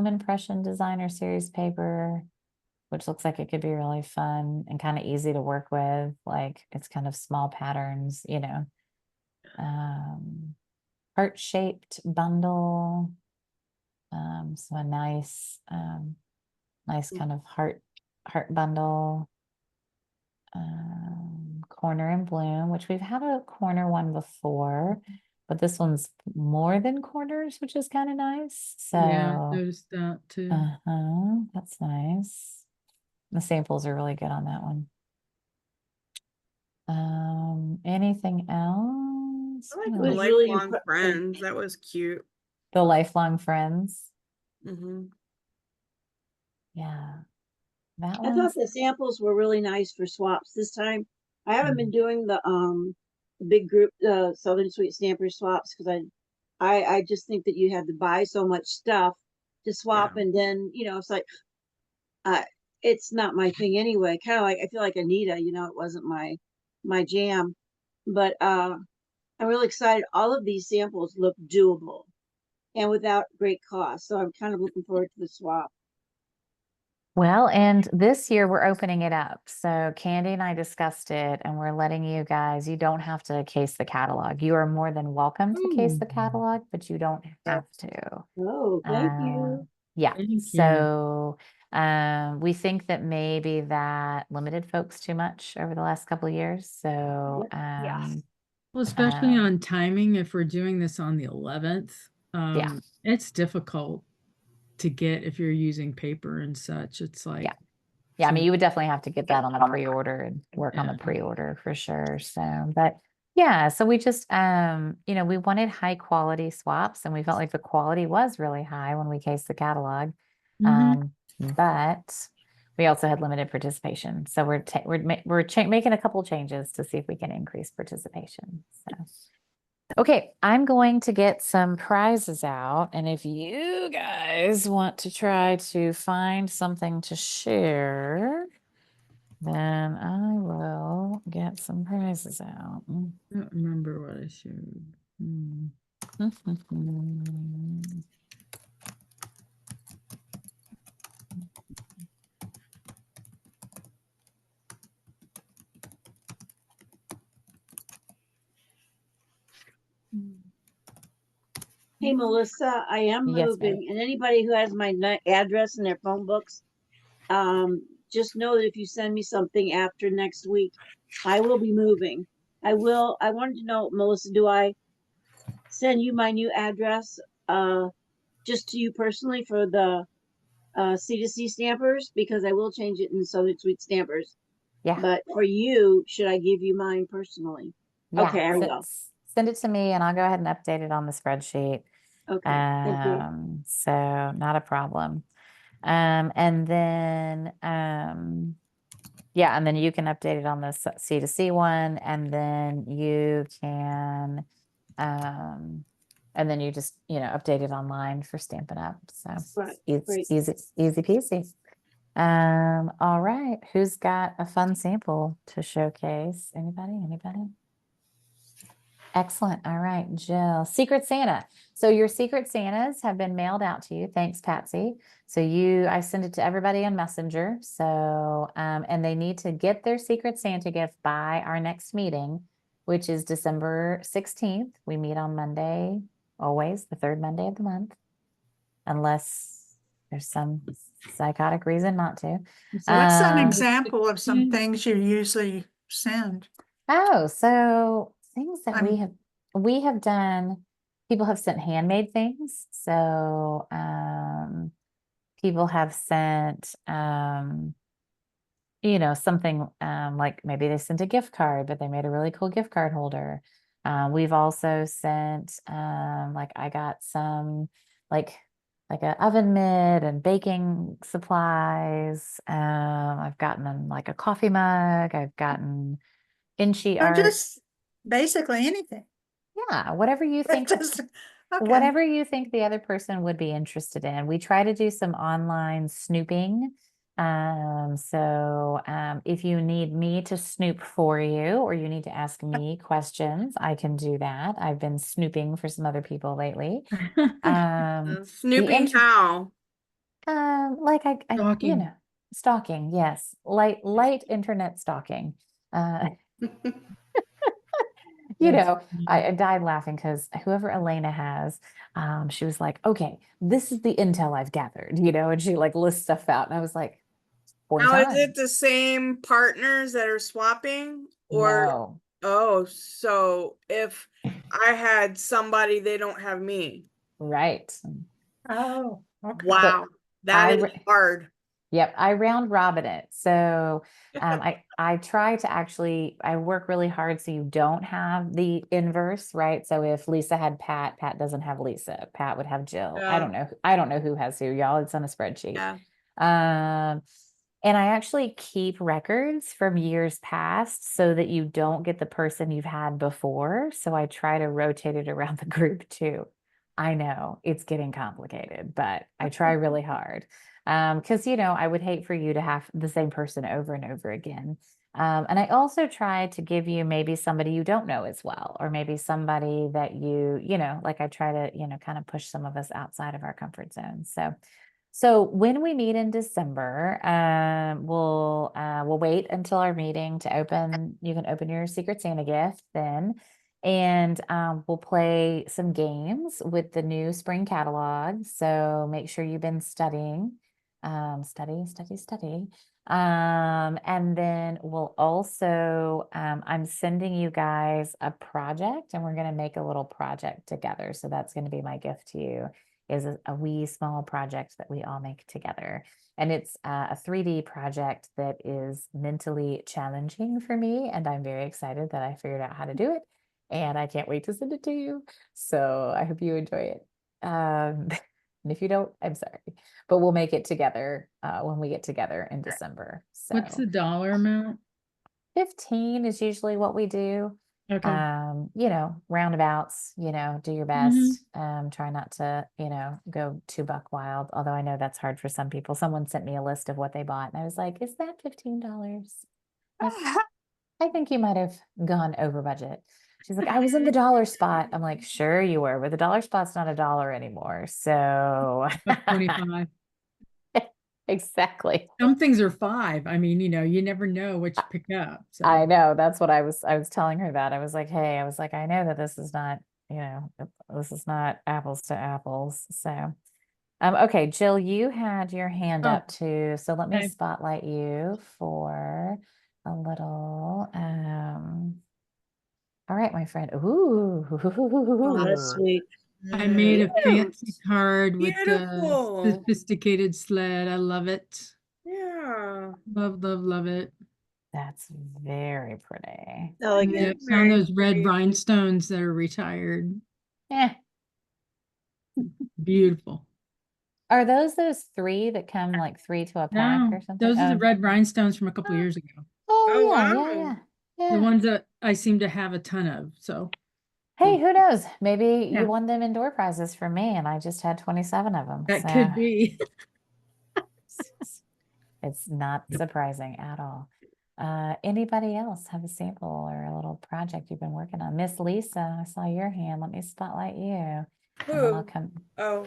Speaker 2: Impression Designer Series paper, which looks like it could be really fun and kind of easy to work with. Like it's kind of small patterns, heart-shaped bundle. So a nice kind of heart bundle. Corner and bloom, which we've had a corner one before, but this one's more than corners, which is kind of nice.
Speaker 7: Yeah, I
Speaker 2: So,
Speaker 7: noticed that too.
Speaker 2: that's nice. The samples are really good on that one. Anything else?
Speaker 6: I like
Speaker 2: What
Speaker 6: the
Speaker 4: was
Speaker 2: else?
Speaker 4: really
Speaker 6: lifelong
Speaker 4: impressive.
Speaker 6: friends. That was cute.
Speaker 2: The lifelong friends.
Speaker 6: Mm-hmm.
Speaker 2: Yeah, that
Speaker 4: I thought
Speaker 2: one's
Speaker 4: the samples were really nice for swaps this time. I haven't
Speaker 2: Mm.
Speaker 4: been doing the big group Southern Sweet Stamper swaps because I just think that you had to buy so much stuff to swap,
Speaker 6: Yeah.
Speaker 4: and then it's like uh it's not my thing anyway. Kind of like I feel like Anita, it wasn't my jam, but I'm really excited. All of these samples look doable and without great cost, so I'm kind of looking forward to the swap.
Speaker 2: Well, and this year we're opening it up. So Candy and I discussed it, and we're letting you guys, you don't have to case the catalog. You are more than welcome to case the
Speaker 7: Ooh.
Speaker 2: catalog, but you don't have to.
Speaker 4: Oh, thank
Speaker 2: Uh,
Speaker 4: you.
Speaker 2: yeah.
Speaker 7: Thank you.
Speaker 2: So we think that maybe that limited folks too much over the last couple of years. So
Speaker 5: Yes.
Speaker 7: Well, especially
Speaker 2: uh,
Speaker 7: on timing, if we're doing this on the 11th,
Speaker 2: Yeah.
Speaker 7: it's difficult to get if you're using paper and such. It's like,
Speaker 2: yeah, I mean,
Speaker 7: some-
Speaker 2: you would definitely have to get that on the pre-order and work on the
Speaker 7: Yeah.
Speaker 2: pre-order for sure. So, but yeah, so we just, we wanted high quality swaps and we felt like the quality was really high when we cased the catalog.
Speaker 7: Mhm.
Speaker 2: But we also had limited participation. So we're making a couple changes to see if we can increase participation. So. Okay, I'm going to get some prizes out, and if you guys want to try to find something to share, then I will get some prizes out.
Speaker 7: I don't remember what I showed.
Speaker 4: Hey, Melissa, I am
Speaker 2: Yes, ma'am.
Speaker 4: moving, and anybody who has my address in their phone books, just know that if you send me something after next week, I will be moving. I wanted to know, Melissa, do I send you my new address, just to you personally for the C2C stampers? Because I will change it in Southern Sweet Stampers.
Speaker 2: Yeah,
Speaker 4: But for you, should I give you mine personally?
Speaker 2: yeah.
Speaker 4: Okay, I will.
Speaker 2: Send it to me and I'll go ahead and update it on the spreadsheet.
Speaker 4: Okay, thank you.
Speaker 2: So not a problem. And then, yeah, and then you can update it on the C2C one, and then you can, and then you just, update it online for Stampin' Up. So
Speaker 4: Right,
Speaker 2: it's
Speaker 4: great.
Speaker 2: easy peasy. All right, who's got a fun sample to showcase? Anybody? Excellent. All right, Jill. Secret Santa. So your Secret Santas have been mailed out to you. Thanks, Patsy. So I send it to everybody on Messenger. So, and they need to get their Secret Santa gift by our next meeting, which is December 16th. We meet on Monday, always the third Monday of the month, unless there's some psychotic reason not to.
Speaker 1: What's an
Speaker 2: Um,
Speaker 1: example of some
Speaker 7: 16th.
Speaker 1: things you usually send?
Speaker 2: Oh, so things that
Speaker 1: I'm-
Speaker 2: we have done, people have sent handmade things. So people have sent something like maybe they sent a gift card, but they made a really cool gift card holder. We've also sent like I got some like a oven mitt and baking supplies. I've gotten them like a coffee mug. I've gotten inchy
Speaker 1: Or
Speaker 2: art.
Speaker 1: just basically anything.
Speaker 2: Yeah, whatever you think,
Speaker 1: Just, okay.
Speaker 2: whatever you think the other person would be interested in. We try to do some online snooping. So if you need me to snoop for you or you need to ask me questions, I can do that. I've been snooping for some other people lately. The
Speaker 6: Snooping
Speaker 2: int-
Speaker 6: how?
Speaker 2: like I
Speaker 7: Stalking.
Speaker 2: stalking, yes. Light internet stalking.
Speaker 7: That's
Speaker 2: I died laughing because whoever Elena has, she was like, okay, this is the intel I've gathered, and she like lists stuff out. And I was like, point
Speaker 6: Now, is
Speaker 2: time.
Speaker 6: it the same partners that are swapping? Or,
Speaker 2: No,
Speaker 6: oh, so if I had somebody, they don't have me.
Speaker 2: right.
Speaker 1: Oh, okay.
Speaker 6: Wow, that is hard.
Speaker 2: Yep, I round robin it. So I try to I work really hard so you don't have the inverse, right? So if Lisa had Pat, Pat doesn't have Lisa. Pat would have Jill. I don't know. I don't know who has who, y'all. It's on a spreadsheet.
Speaker 6: Yeah.
Speaker 2: And I actually keep records from years past so that you don't get the person you've had before. So I try to rotate it around the group too. I know it's getting complicated, but I try really hard. Because I would hate for you to have the same person over and over again. And I also try to give you maybe somebody you don't know as well, or maybe somebody that like I try to, kind of push some of us outside of our comfort zone. So when we meet in December, we'll wait until our meeting to open. You can open your Secret Santa gift then, and we'll play some games with the new spring catalog. So make sure you've been studying, study. And then we'll also, I'm sending you guys a project, and we're going to make a little project together. So that's going to be my gift to you. Is a wee small project that we all make together. And it's a 3D project that is mentally challenging for me. And I'm very excited that I figured out how to do it. And I can't wait to send it to you. So I hope you enjoy it. And if you don't, I'm sorry. But we'll make it together when we get together in December. So
Speaker 7: What's the dollar amount?
Speaker 2: 15 is usually what we do.
Speaker 7: Okay.
Speaker 2: Roundabouts, do your best. Try not to, go too buck wild. Although I know that's hard for some people. Someone sent me a list of what they bought, and I was like, is that $15? I think you might have gone over budget. She's like, I was in the dollar spot. I'm like, sure you were, but the dollar spot's not a dollar anymore. So
Speaker 7: Like 25.
Speaker 2: exactly.
Speaker 7: Some things are 5. I mean, you never know what you pick up. So
Speaker 2: I know. That's what I was telling her that. I was like, hey, I know that this is not this is not apples to apples. So, okay, Jill, you had your hand
Speaker 7: Oh,
Speaker 2: up too. So let me
Speaker 7: okay.
Speaker 2: spotlight you for a little, all right, my friend. Ooh.
Speaker 4: Oh, that's sweet.
Speaker 7: I made a fancy
Speaker 6: Cute.
Speaker 7: card with the
Speaker 6: Beautiful.
Speaker 7: sophisticated sled. I love it.
Speaker 6: Yeah.
Speaker 7: Love, love, love it.
Speaker 2: That's very pretty.
Speaker 4: I like
Speaker 7: And
Speaker 4: it.
Speaker 7: I
Speaker 6: Very
Speaker 7: found those red
Speaker 6: pretty.
Speaker 7: rhinestones that are retired.
Speaker 2: Yeah.
Speaker 7: Beautiful.
Speaker 2: Are those three that come like three to a pack
Speaker 7: No,
Speaker 2: or something?
Speaker 7: those are the
Speaker 2: Oh,
Speaker 7: red rhinestones from a couple years ago.
Speaker 2: oh
Speaker 6: Oh,
Speaker 2: yeah,
Speaker 6: wow.
Speaker 2: yeah.
Speaker 7: The
Speaker 2: Yeah.
Speaker 7: ones that I seem to have a ton of. So
Speaker 2: Hey, who knows? Maybe
Speaker 7: Yeah.
Speaker 2: you won them in door prizes from me and I just had 27 of them.
Speaker 7: that
Speaker 2: So
Speaker 7: could be.
Speaker 2: it's not surprising at all. Anybody else have a sample or a little project you've been working on? Miss Lisa, I saw your hand. Let me spotlight you. And then I'll
Speaker 6: Who?
Speaker 2: come.
Speaker 6: Oh,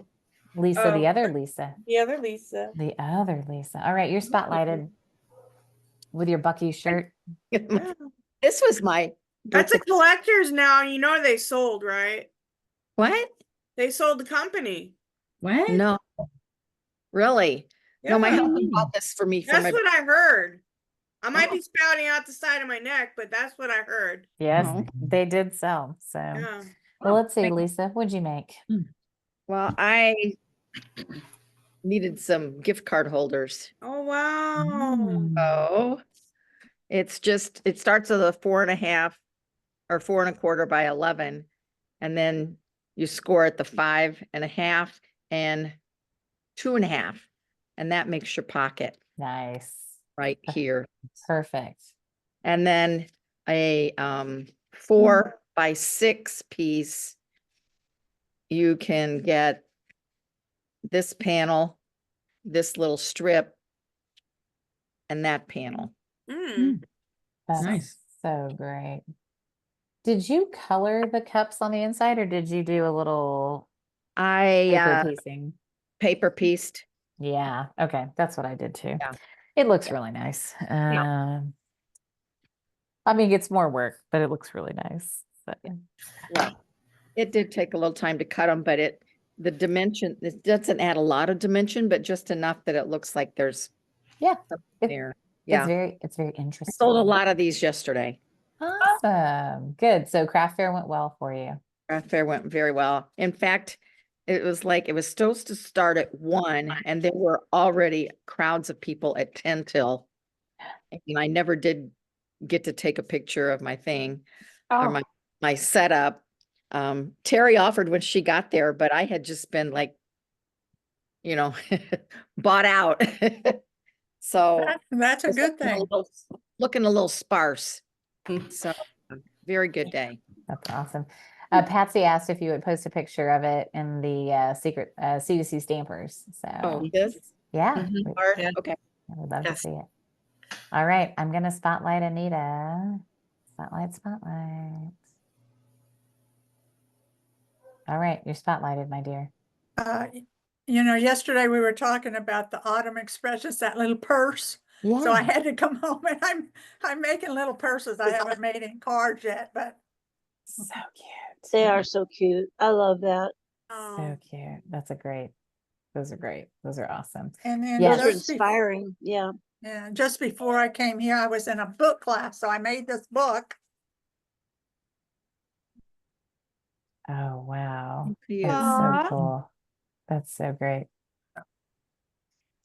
Speaker 2: Lisa, the
Speaker 6: Oh.
Speaker 2: other Lisa.
Speaker 6: the other Lisa.
Speaker 2: The other Lisa. All right, you're spotlighted with your Bucky shirt.
Speaker 6: Yeah.
Speaker 3: This was my
Speaker 6: That's a
Speaker 3: birthday.
Speaker 6: collector's now. You know they sold, right?
Speaker 3: What?
Speaker 6: They sold the company.
Speaker 7: What?
Speaker 3: No, really? No, my
Speaker 6: Yeah.
Speaker 3: husband bought this for me for
Speaker 6: That's
Speaker 3: my.
Speaker 6: what I heard. I might
Speaker 3: Oh.
Speaker 6: be spouting out the side of my neck, but that's what I heard.
Speaker 2: Yes,
Speaker 3: Oh.
Speaker 2: they did sell. So,
Speaker 6: Yeah.
Speaker 2: well,
Speaker 3: Oh,
Speaker 2: let's see,
Speaker 3: thank-
Speaker 2: Lisa, what'd you make?
Speaker 3: Well, I needed some gift card holders.
Speaker 6: Oh, wow.
Speaker 7: Mm.
Speaker 3: Oh, it starts with a 4.5 or 4.25 by 11. And then you score at the 5.5 and 2.5. And that makes your pocket
Speaker 2: Nice.
Speaker 3: right here.
Speaker 2: Perfect.
Speaker 3: And then a 4 by 6 piece. You can get this panel, this little strip, and that panel.
Speaker 6: Mm.
Speaker 2: That's
Speaker 7: Nice.
Speaker 2: so great. Did you color the cups on the inside or did you do a little
Speaker 3: I
Speaker 2: paper piecing?
Speaker 3: paper pieced.
Speaker 2: Yeah, okay. That's what I did too.
Speaker 3: Yeah.
Speaker 2: It looks
Speaker 3: Yeah.
Speaker 2: really nice. I mean, it's more work, but it looks really nice. So.
Speaker 3: Well, it did take a little time to cut them, but the dimension, it doesn't add a lot of dimension, but just enough that it looks like there's
Speaker 2: Yeah,
Speaker 3: something
Speaker 2: it-
Speaker 3: there.
Speaker 2: it's
Speaker 3: Yeah.
Speaker 2: very
Speaker 3: I sold a
Speaker 2: interesting.
Speaker 3: lot of these yesterday.
Speaker 2: Awesome. Good. So craft fair went well for you.
Speaker 3: Craft fair went very well. In fact, it was supposed to start at 1 and there were already crowds of people at 10 till. And I never did get to take a picture of my thing or my setup. Terry offered when she got there, but I had just been like, bought out. So
Speaker 1: That's a
Speaker 3: it's
Speaker 1: good thing.
Speaker 3: looking a little sparse. So very good day.
Speaker 2: That's awesome. Patsy asked if you would post a picture of it in the secret C2C stampers. So
Speaker 3: Oh, this?
Speaker 2: yeah,
Speaker 3: Mhm.
Speaker 2: we-
Speaker 3: Okay.
Speaker 2: I would love to
Speaker 8: Yes.
Speaker 2: see it. All right, I'm gonna spotlight Anita. Spotlight, spotlight. All right, you're spotlighted, my dear.
Speaker 1: Yesterday we were talking about the Autumn Express, just that little purse. So I
Speaker 2: Yeah,
Speaker 1: had to come home and I'm making little purses. I haven't made in cards yet, but
Speaker 2: so cute.
Speaker 4: They are so cute. I love that.
Speaker 2: So cute. Those are great. Those are awesome.
Speaker 1: and then
Speaker 2: Yeah.
Speaker 4: Those are
Speaker 1: just
Speaker 4: inspiring. Yeah.
Speaker 1: yeah, just before I came here, I was in a book class, so I made this book.
Speaker 2: Oh, wow.
Speaker 3: Cute.
Speaker 2: That's so
Speaker 5: Aw.
Speaker 2: cool. That's so great.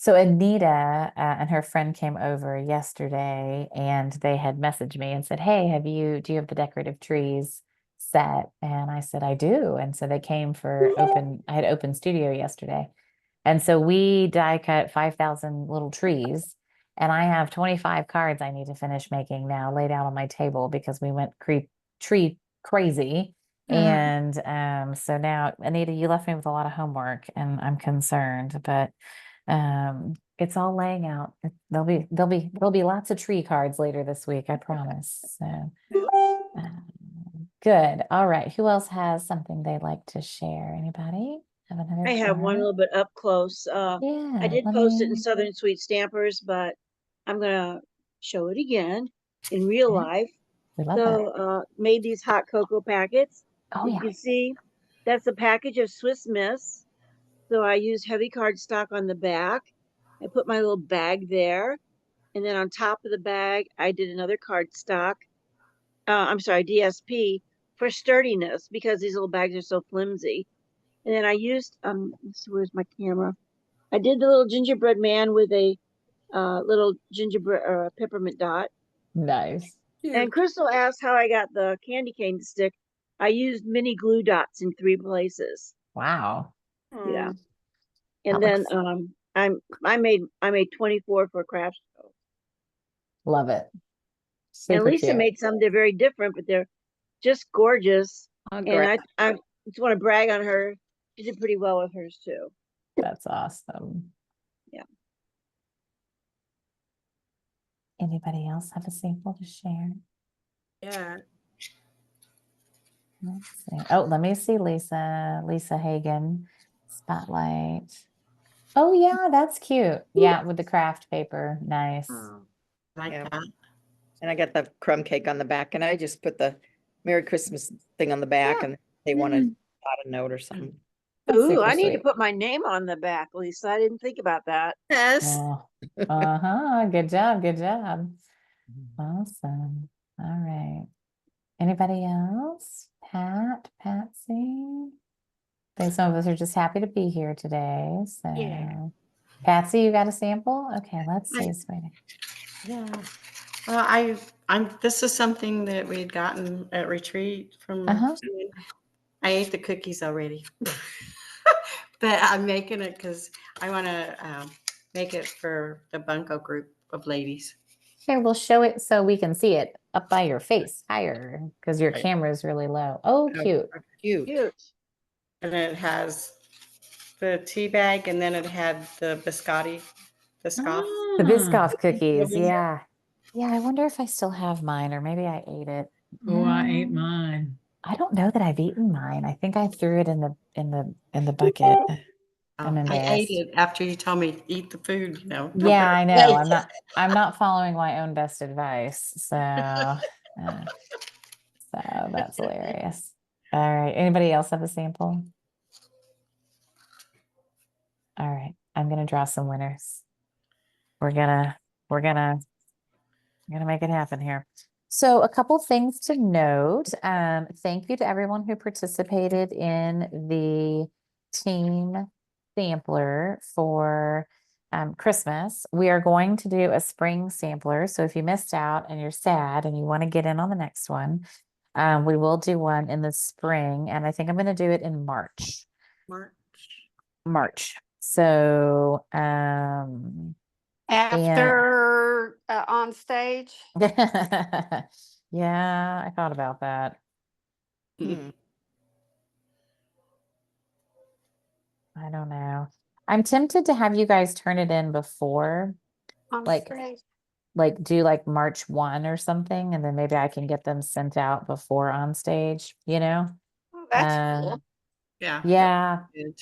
Speaker 2: So Anita and her friend came over yesterday and they had messaged me and said, hey, do you have the decorative trees set? And I said, I do. And so they came for I had open studio yesterday. And so we die cut 5,000 little trees. And I have 25 cards I need to finish making now laid out on my table because we went tree crazy. And so now, Anita, you left me with a lot of homework and I'm concerned, but it's all laying out. There'll be lots of tree cards later this week, I promise. So good. All right. Who else has something they'd like to share? Anybody have another
Speaker 4: I have one a
Speaker 2: card?
Speaker 4: little bit up close.
Speaker 2: Yeah,
Speaker 4: I did
Speaker 2: let
Speaker 4: post it in
Speaker 2: me-
Speaker 4: Southern Sweet Stampers, but I'm gonna show it again in real
Speaker 2: Okay.
Speaker 4: life.
Speaker 2: We love that.
Speaker 4: So made these hot cocoa packets
Speaker 2: Oh,
Speaker 4: You
Speaker 2: yeah.
Speaker 4: can see that's a package of Swiss Miss. So I used heavy cardstock on the back. I put my little bag there. And then on top of the bag, I did another cardstock. I'm sorry, DSP for sturdiness because these little bags are so flimsy. And then I used, let's see, where's my camera? I did the little gingerbread man with a little gingerbread peppermint dot.
Speaker 2: Nice.
Speaker 4: And Crystal asked how I got the candy cane to stick. I used mini glue dots in 3 places.
Speaker 2: Wow.
Speaker 4: Yeah.
Speaker 6: Oh,
Speaker 4: And
Speaker 2: That
Speaker 4: then
Speaker 2: looks-
Speaker 4: I made 24 for craft show.
Speaker 2: Love it.
Speaker 4: And
Speaker 2: Super
Speaker 4: Lisa
Speaker 2: cute.
Speaker 4: made some, they're very different, but they're just gorgeous.
Speaker 3: Oh,
Speaker 4: And
Speaker 3: great.
Speaker 4: I just want to brag on her. She did pretty well with hers too.
Speaker 2: That's awesome.
Speaker 4: Yeah.
Speaker 2: Anybody else have a sample to share?
Speaker 6: yeah.
Speaker 2: Let's see. Oh, let me see, Lisa Hagen. Spotlight. Oh, yeah, that's cute. Yeah, with the craft paper. Nice.
Speaker 6: Oh, like
Speaker 3: Yeah.
Speaker 6: that.
Speaker 3: And I got the crumb cake on the back, and I just put the Merry Christmas thing on the back,
Speaker 2: Yeah.
Speaker 3: and they wanted add a note or something.
Speaker 2: That's
Speaker 4: Ooh,
Speaker 2: super
Speaker 4: I need to
Speaker 2: sweet.
Speaker 4: put my name on the back, Lisa. I didn't think about that.
Speaker 6: Yes.
Speaker 2: Oh, uh-huh. Good job. Good job. Awesome. All right. Anybody else? Patsy? I think some of us are just happy to be here today. So,
Speaker 6: Yeah.
Speaker 2: Patsy, you got a sample? Okay, let's see, sweetie.
Speaker 6: Yeah. Well, this is something that we had gotten at retreat from.
Speaker 2: Uh-huh.
Speaker 6: I ate the cookies already, but I'm making it because I want to make it for the Bunko group of ladies.
Speaker 2: Here, we'll show it so we can see it up by your face higher because your
Speaker 6: Right.
Speaker 2: camera is really low. Oh, cute.
Speaker 3: Cute.
Speaker 4: Cute.
Speaker 6: And it has the tea bag, and then it had the biscotti, Biscoff.
Speaker 2: The
Speaker 7: Ah,
Speaker 2: Biscoff cookies.
Speaker 6: Mhm.
Speaker 2: Yeah. Yeah, I wonder if I still have mine or maybe I ate it.
Speaker 7: oh, I ate
Speaker 2: Mm,
Speaker 7: mine.
Speaker 2: I don't know that I've eaten mine. I think I threw it in the bucket. I'm
Speaker 6: I ate
Speaker 2: embarrassed.
Speaker 6: it after you told me eat the food.
Speaker 2: Yeah, I know.
Speaker 6: Right.
Speaker 2: I'm not following my own best advice. So that's hilarious. All right. Anybody else have a sample? All right. I'm gonna draw some winners. We're gonna make it happen here. So a couple things to note. Thank you to everyone who participated in the team sampler for Christmas. We are going to do a spring sampler. So if you missed out and you're sad and you want to get in on the next one, we will do one in the spring, and I think I'm going to do it in March. March. So, and
Speaker 5: After on stage.
Speaker 2: yeah, I thought about that.
Speaker 3: Hmm.
Speaker 2: I don't know. I'm tempted to have you guys turn it in before,
Speaker 5: On
Speaker 2: like,
Speaker 5: stage.
Speaker 2: do like March 1 or something, and then maybe I can get them sent out before on stage, you know?
Speaker 5: Oh, that's
Speaker 2: Um,
Speaker 5: cool.
Speaker 6: Yeah.
Speaker 2: yeah.
Speaker 6: Good.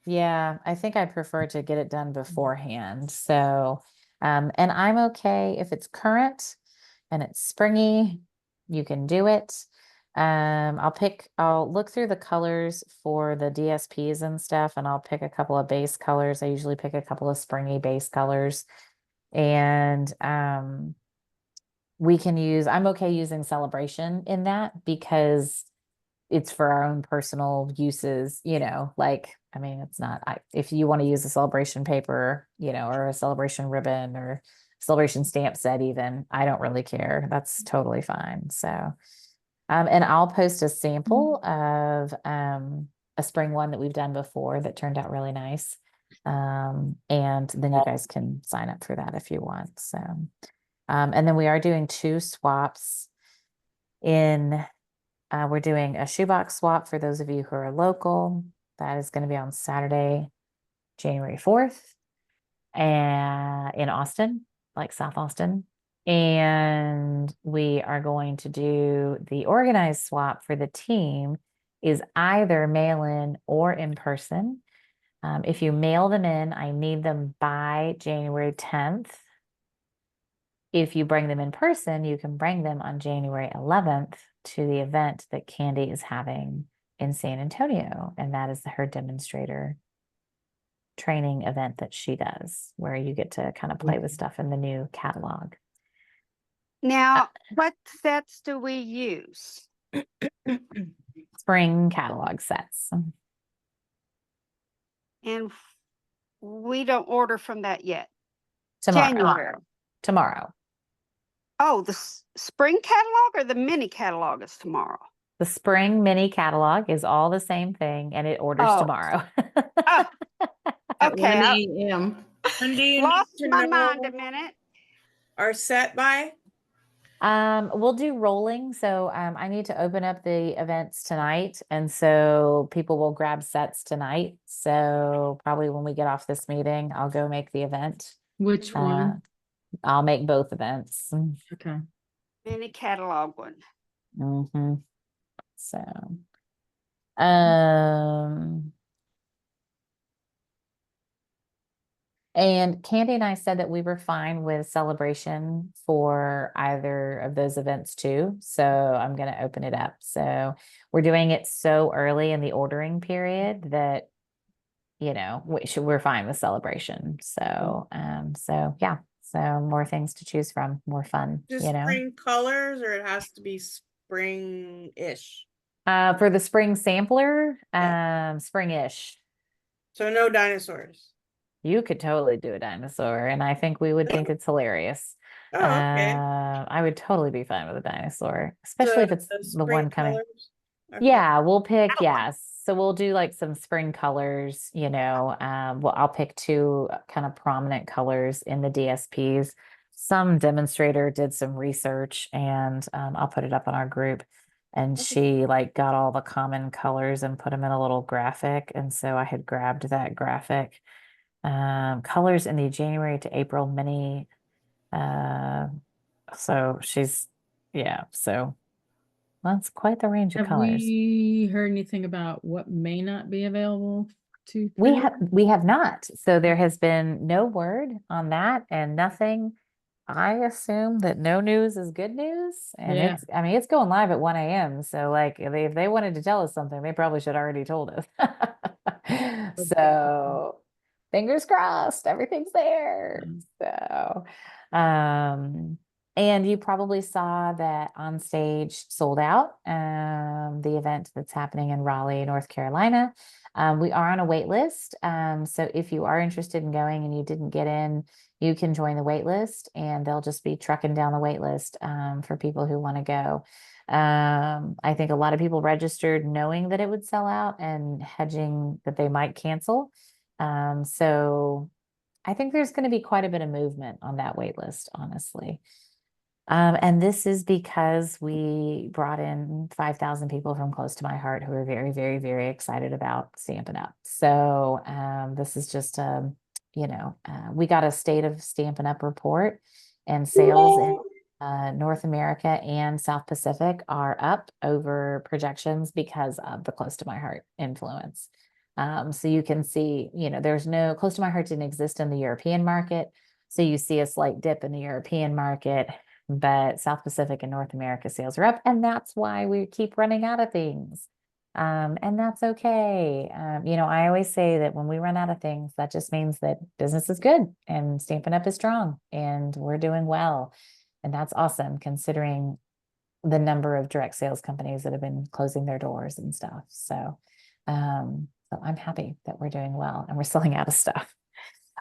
Speaker 2: Yeah, I think I prefer to get it done beforehand. So, and I'm okay if it's current and it's springy, you can do it. I'll look through the colors for the DSPs and stuff, and I'll pick a couple of base colors. I usually pick a couple of springy base colors. And I'm okay using Sale-a-bration in that because it's for our own personal uses, like, I mean, it's not, if you want to use a Sale-a-bration paper, or a Sale-a-bration ribbon or Sale-a-bration stamp set, even, I don't really care. That's totally fine. So, and I'll post a sample of a spring one that we've done before that turned out really nice. And then you guys can sign up for that if you want. So, and then we are doing 2 swaps we're doing a shoebox swap for those of you who are local. That is going to be on Saturday, January 4th, and in Austin, like South Austin. And we are going to do the organized swap for the team is either mail-in or in person. If you mail them in, I need them by January 10th. If you bring them in person, you can bring them on January 11th to the event that Candy is having in San Antonio, and that is her demonstrator training event that she does, where you get to kind of play with stuff in the new catalog.
Speaker 5: Now, what sets do we use?
Speaker 2: Spring catalog sets.
Speaker 5: And we don't order from that yet.
Speaker 2: Tomorrow.
Speaker 5: January.
Speaker 2: Tomorrow.
Speaker 5: Oh, the spring catalog or the mini catalog is tomorrow?
Speaker 2: The spring mini catalog is all the same thing, and it orders
Speaker 5: Oh.
Speaker 2: tomorrow.
Speaker 5: Oh,
Speaker 6: At
Speaker 5: okay,
Speaker 6: 1
Speaker 5: I
Speaker 6: a.m.
Speaker 8: And do you
Speaker 5: lost
Speaker 8: need to
Speaker 5: my mind
Speaker 8: know
Speaker 5: a minute.
Speaker 8: our set by?
Speaker 2: We'll do rolling. So I need to open up the events tonight, and so people will grab sets tonight. So probably when we get off this meeting, I'll go make the event.
Speaker 7: Which one?
Speaker 2: I'll make both events.
Speaker 7: Okay.
Speaker 5: Mini catalog one.
Speaker 2: So, and Candy and I said that we were fine with celebration for either of those events too. So I'm going to open it up. So we're doing it so early in the ordering period that, you know, we're fine with celebration. So, so yeah, so more things to choose from, more fun,
Speaker 8: Just
Speaker 2: you know.
Speaker 8: spring colors, or it has to be spring-ish?
Speaker 2: For the spring sampler,
Speaker 8: Yeah.
Speaker 2: spring-ish.
Speaker 8: So no dinosaurs.
Speaker 2: You could totally do a dinosaur, and I think we would think it's hilarious.
Speaker 8: Oh, okay.
Speaker 2: I would totally be fine with a dinosaur, especially if it's
Speaker 8: The
Speaker 2: the one
Speaker 8: spring
Speaker 2: coming.
Speaker 8: colors? Okay.
Speaker 2: Yeah, we'll pick, yes. So we'll do like some spring colors, you know. Well, I'll pick two kind of prominent colors in the DSPs. Some demonstrator did some research, and I'll put it up on our group. And she like got all the common colors and put them in a little graphic. And so I had grabbed that graphic. Colors in the January to April mini. So she's, yeah, so that's quite the range of
Speaker 7: Have
Speaker 2: colors.
Speaker 7: we heard anything about what may not be available to
Speaker 2: We
Speaker 7: print?
Speaker 2: have not. So there has been no word on that and nothing. I assume that no news is good news. And
Speaker 7: Yeah.
Speaker 2: I mean, it's going live at 1 a.m. So like if they wanted to tell us something, they probably should already told us. So fingers crossed, everything's there. So and you probably saw that On Stage sold out, the event that's happening in Raleigh, North Carolina. We are on a wait list. So if you are interested in going and you didn't get in, you can join the wait list, and they'll just be trucking down the wait list for people who want to go. I think a lot of people registered knowing that it would sell out and hedging that they might cancel. So I think there's going to be quite a bit of movement on that wait list, honestly. And this is because we brought in 5,000 people from Close to My Heart who are very, very, very excited about Stampin' Up. So this is just, you know, we got a State of Stampin' Up report, and sales in North America and South Pacific are up over projections because of the Close to My Heart influence. So you can see, you know, there's no Close to My Heart didn't exist in the European market. So you see a slight dip in the European market, but South Pacific and North America sales are up, and that's why we keep running out of things. And that's okay. You know, I always say that when we run out of things, that just means that business is good and Stampin' Up is strong and we're doing well. And that's awesome considering the number of direct sales companies that have been closing their doors and stuff. So, so I'm happy that we're doing well and we're selling out of stuff.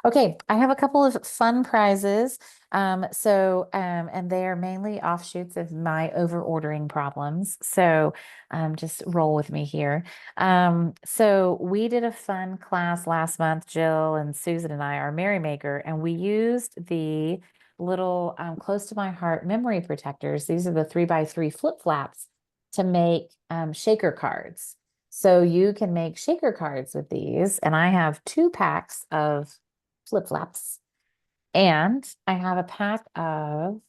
Speaker 2: Okay, I have a couple of fun prizes. And they are mainly offshoots of my over ordering problems. So just roll with me here. So we did a fun class last month, Jill and Susan and I, our Merrymaker, and we used the little Close to My Heart memory protectors. These are the 3x3 flip flaps to make shaker cards. So you can make shaker cards with these. And I have 2 packs of flip flaps, and I have a pack of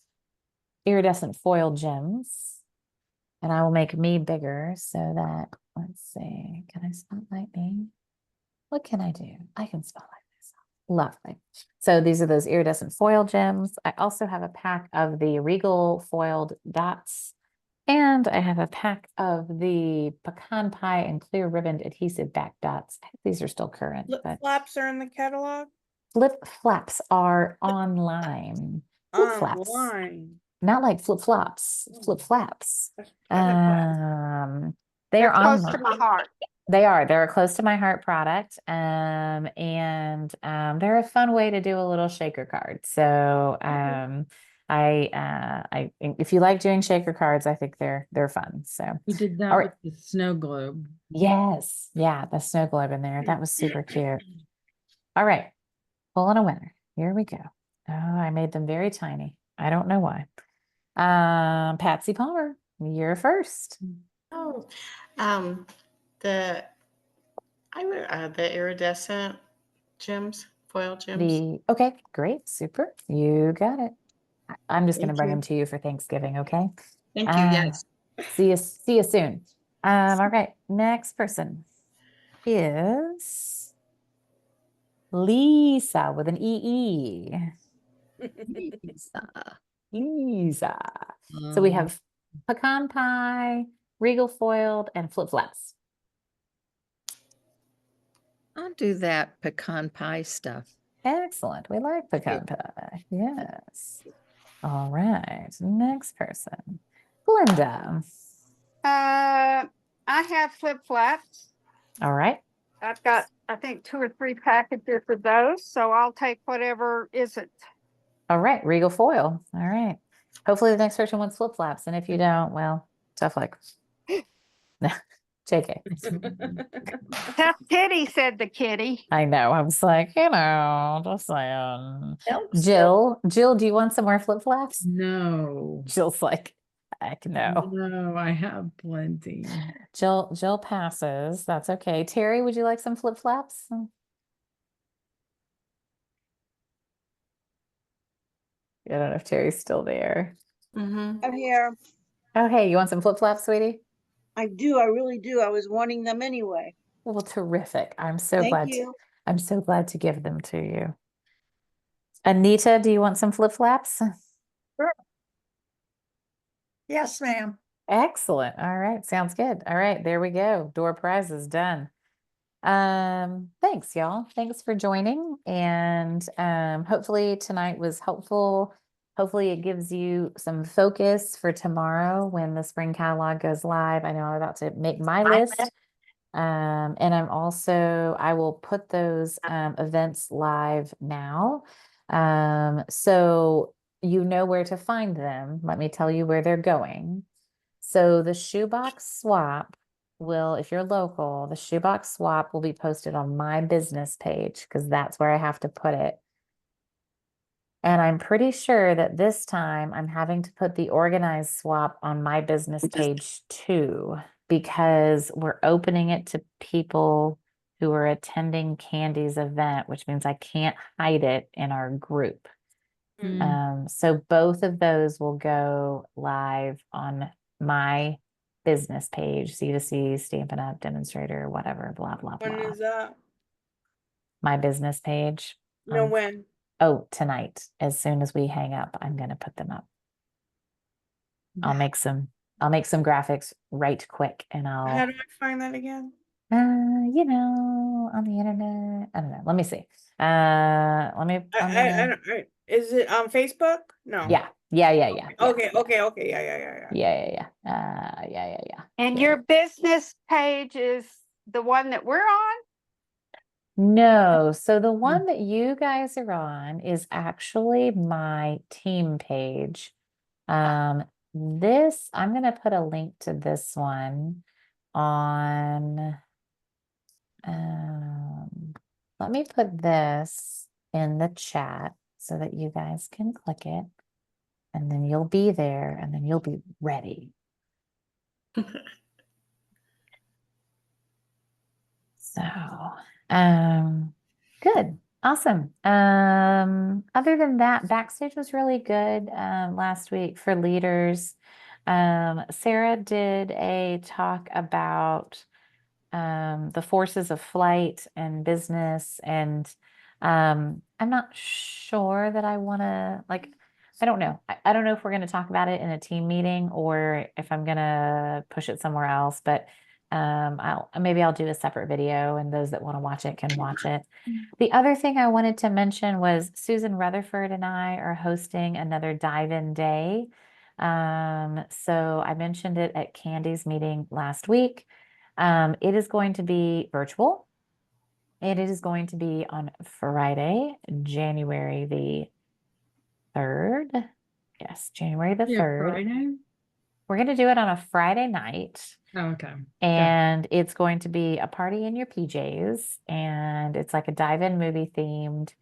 Speaker 2: iridescent foil gems, and I will make me bigger so that, let's see, can I spotlight me? What can I do? I can spotlight myself. Lovely. So these are those iridescent foil gems. I also have a pack of the Regal foiled dots And I have a pack of the pecan pie and clear ribbon adhesive back dots. I hope these are still current,
Speaker 8: Flip
Speaker 2: but
Speaker 8: flops are in the catalog
Speaker 2: flip flaps are online. Flip flaps,
Speaker 8: online.
Speaker 2: not like flip flops, flip flaps.
Speaker 8: I like flaps.
Speaker 2: They
Speaker 5: They're
Speaker 2: are
Speaker 5: close to
Speaker 2: online.
Speaker 5: my heart.
Speaker 2: They're a close to my heart product. They're a fun way to do a little shaker card. So, if you like doing shaker cards, I think they're fun. So,
Speaker 7: We did that
Speaker 2: all
Speaker 7: with
Speaker 2: right.
Speaker 7: the snow globe.
Speaker 2: Yes. Yeah. The snow globe in there. That was super cute. All right. Pulling a winner. Here we go. Oh, I made them very tiny. I don't know why. Patsy Palmer, you're first.
Speaker 6: Oh, the the iridescent gems, foil gems.
Speaker 2: Okay, great, super. You got it. I'm just gonna
Speaker 6: Thank
Speaker 2: bring
Speaker 6: you.
Speaker 2: them to you for Thanksgiving, okay?
Speaker 6: Thank you. Yes.
Speaker 2: See you soon. All right, next person is Lisa with an EE. Lisa. So we have pecan pie, regal foiled, and flip flaps.
Speaker 3: I'll do that pecan pie stuff.
Speaker 2: Excellent. We like pecan pie. Yes. All right. Next person. Glenda.
Speaker 5: I have flip flops.
Speaker 2: All right.
Speaker 5: I've got, I think, 2 or 3 packages of those, so I'll take whatever isn't.
Speaker 2: All right. Regal foil. All right. Hopefully the next person wants flip flops. And if you don't, well, tough luck. JK.
Speaker 5: Tough kitty, said the kitty.
Speaker 2: I know. I was like, just saying.
Speaker 3: Helps.
Speaker 2: Jill, do you want some more flip flops?
Speaker 7: No.
Speaker 2: Jill's like, heck no.
Speaker 7: No, I have plenty.
Speaker 2: Jill passes. That's okay. Terry, would you like some flip flops? I don't know if Terry's still there.
Speaker 6: Mm-hmm.
Speaker 4: I'm here.
Speaker 2: Oh, hey, you want some flip flops, sweetie?
Speaker 4: I do. I really do. I was wanting them anyway.
Speaker 2: Well, terrific. I'm so
Speaker 4: Thank
Speaker 2: glad
Speaker 4: you.
Speaker 2: I'm so glad to give them to you. Anita, do you want some flip flops?
Speaker 1: Yes, ma'am.
Speaker 2: Excellent. All right, sounds good. All right, there we go. Door prize is done. Thanks, y'all. Thanks for joining. And hopefully tonight was helpful. Hopefully it gives you some focus for tomorrow when the spring catalog goes live. I know I'm about to make my list. And I will put those events live now. So you know where to find them. Let me tell you where they're going. So the shoebox swap if you're local, the shoebox swap will be posted on my business page because that's where I have to put it. And I'm pretty sure that this time I'm having to put the organized swap on my business page too, because we're opening it to people who are attending Candy's event, which means I can't hide it in our group. So both of those will go live on my business page, C2C, Stampin' Up, Demonstrator, whatever, blah, blah,
Speaker 8: When
Speaker 2: blah.
Speaker 8: is that?
Speaker 2: My business page.
Speaker 8: No,
Speaker 2: on
Speaker 8: when?
Speaker 2: Oh, tonight, as soon as we hang up, I'm gonna put them up. I'll make some graphics right quick and
Speaker 8: How
Speaker 2: I'll,
Speaker 8: do I find that again?
Speaker 2: on the internet. I don't know. Let me see. Let me,
Speaker 8: Is it on Facebook? No.
Speaker 2: yeah.
Speaker 8: Okay. Yeah.
Speaker 2: Yeah.
Speaker 5: And
Speaker 2: Yeah.
Speaker 5: your business page is the one that we're on?
Speaker 2: No, so the one that you guys are on is actually my team page. I'm gonna put a link to this one on, let me put this in the chat so that you guys can click it and then you'll be there and then you'll be ready. So, good. Awesome. Other than that, backstage was really good last week for leaders. Sarah did a talk about the forces of flight and business, and I'm not sure that I want to I don't know. I don't know if we're going to talk about it in a team meeting or if I'm going to push it somewhere else, but I'll do a separate video and those that want to watch it can watch it. The other thing I wanted to mention was Susan Rutherford and I are hosting another dive-in day. So I mentioned it at Candy's meeting last week. It is going to be virtual. It is going to be on Friday, January the 3rd. Yes, January the
Speaker 7: Yeah,
Speaker 2: 3rd.
Speaker 7: Friday?
Speaker 2: We're going to do it on a Friday night.
Speaker 7: Oh, okay.
Speaker 2: And it's going to be a party in your PJs. And it's like a dive-in movie themed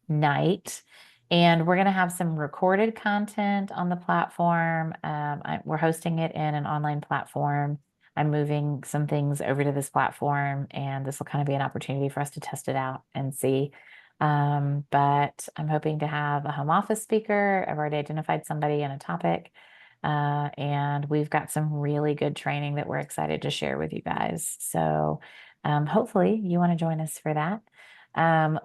Speaker 2: night. And we're going to have some recorded content on the platform. We're hosting it in an online platform. I'm moving some things over to this platform, and this will kind of be an opportunity for us to test it out and see. But I'm hoping to have a home office speaker. I've already identified somebody and a topic. And we've got some really good training that we're excited to share with you guys. So hopefully you want to join us for that.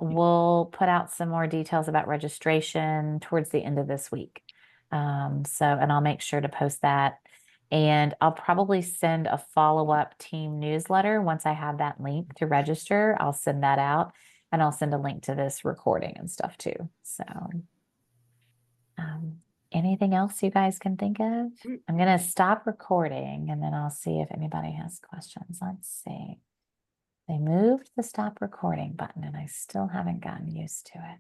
Speaker 2: We'll put out some more details about registration towards the end of this week. And I'll make sure to post that. And I'll probably send a follow-up team newsletter once I have that link to register. I'll send that out and I'll send a link to this recording and stuff too. So, anything else you guys can think of? I'm going to stop recording and then I'll see if anybody has questions. Let's see. They moved the stop recording button and I still haven't gotten used to it.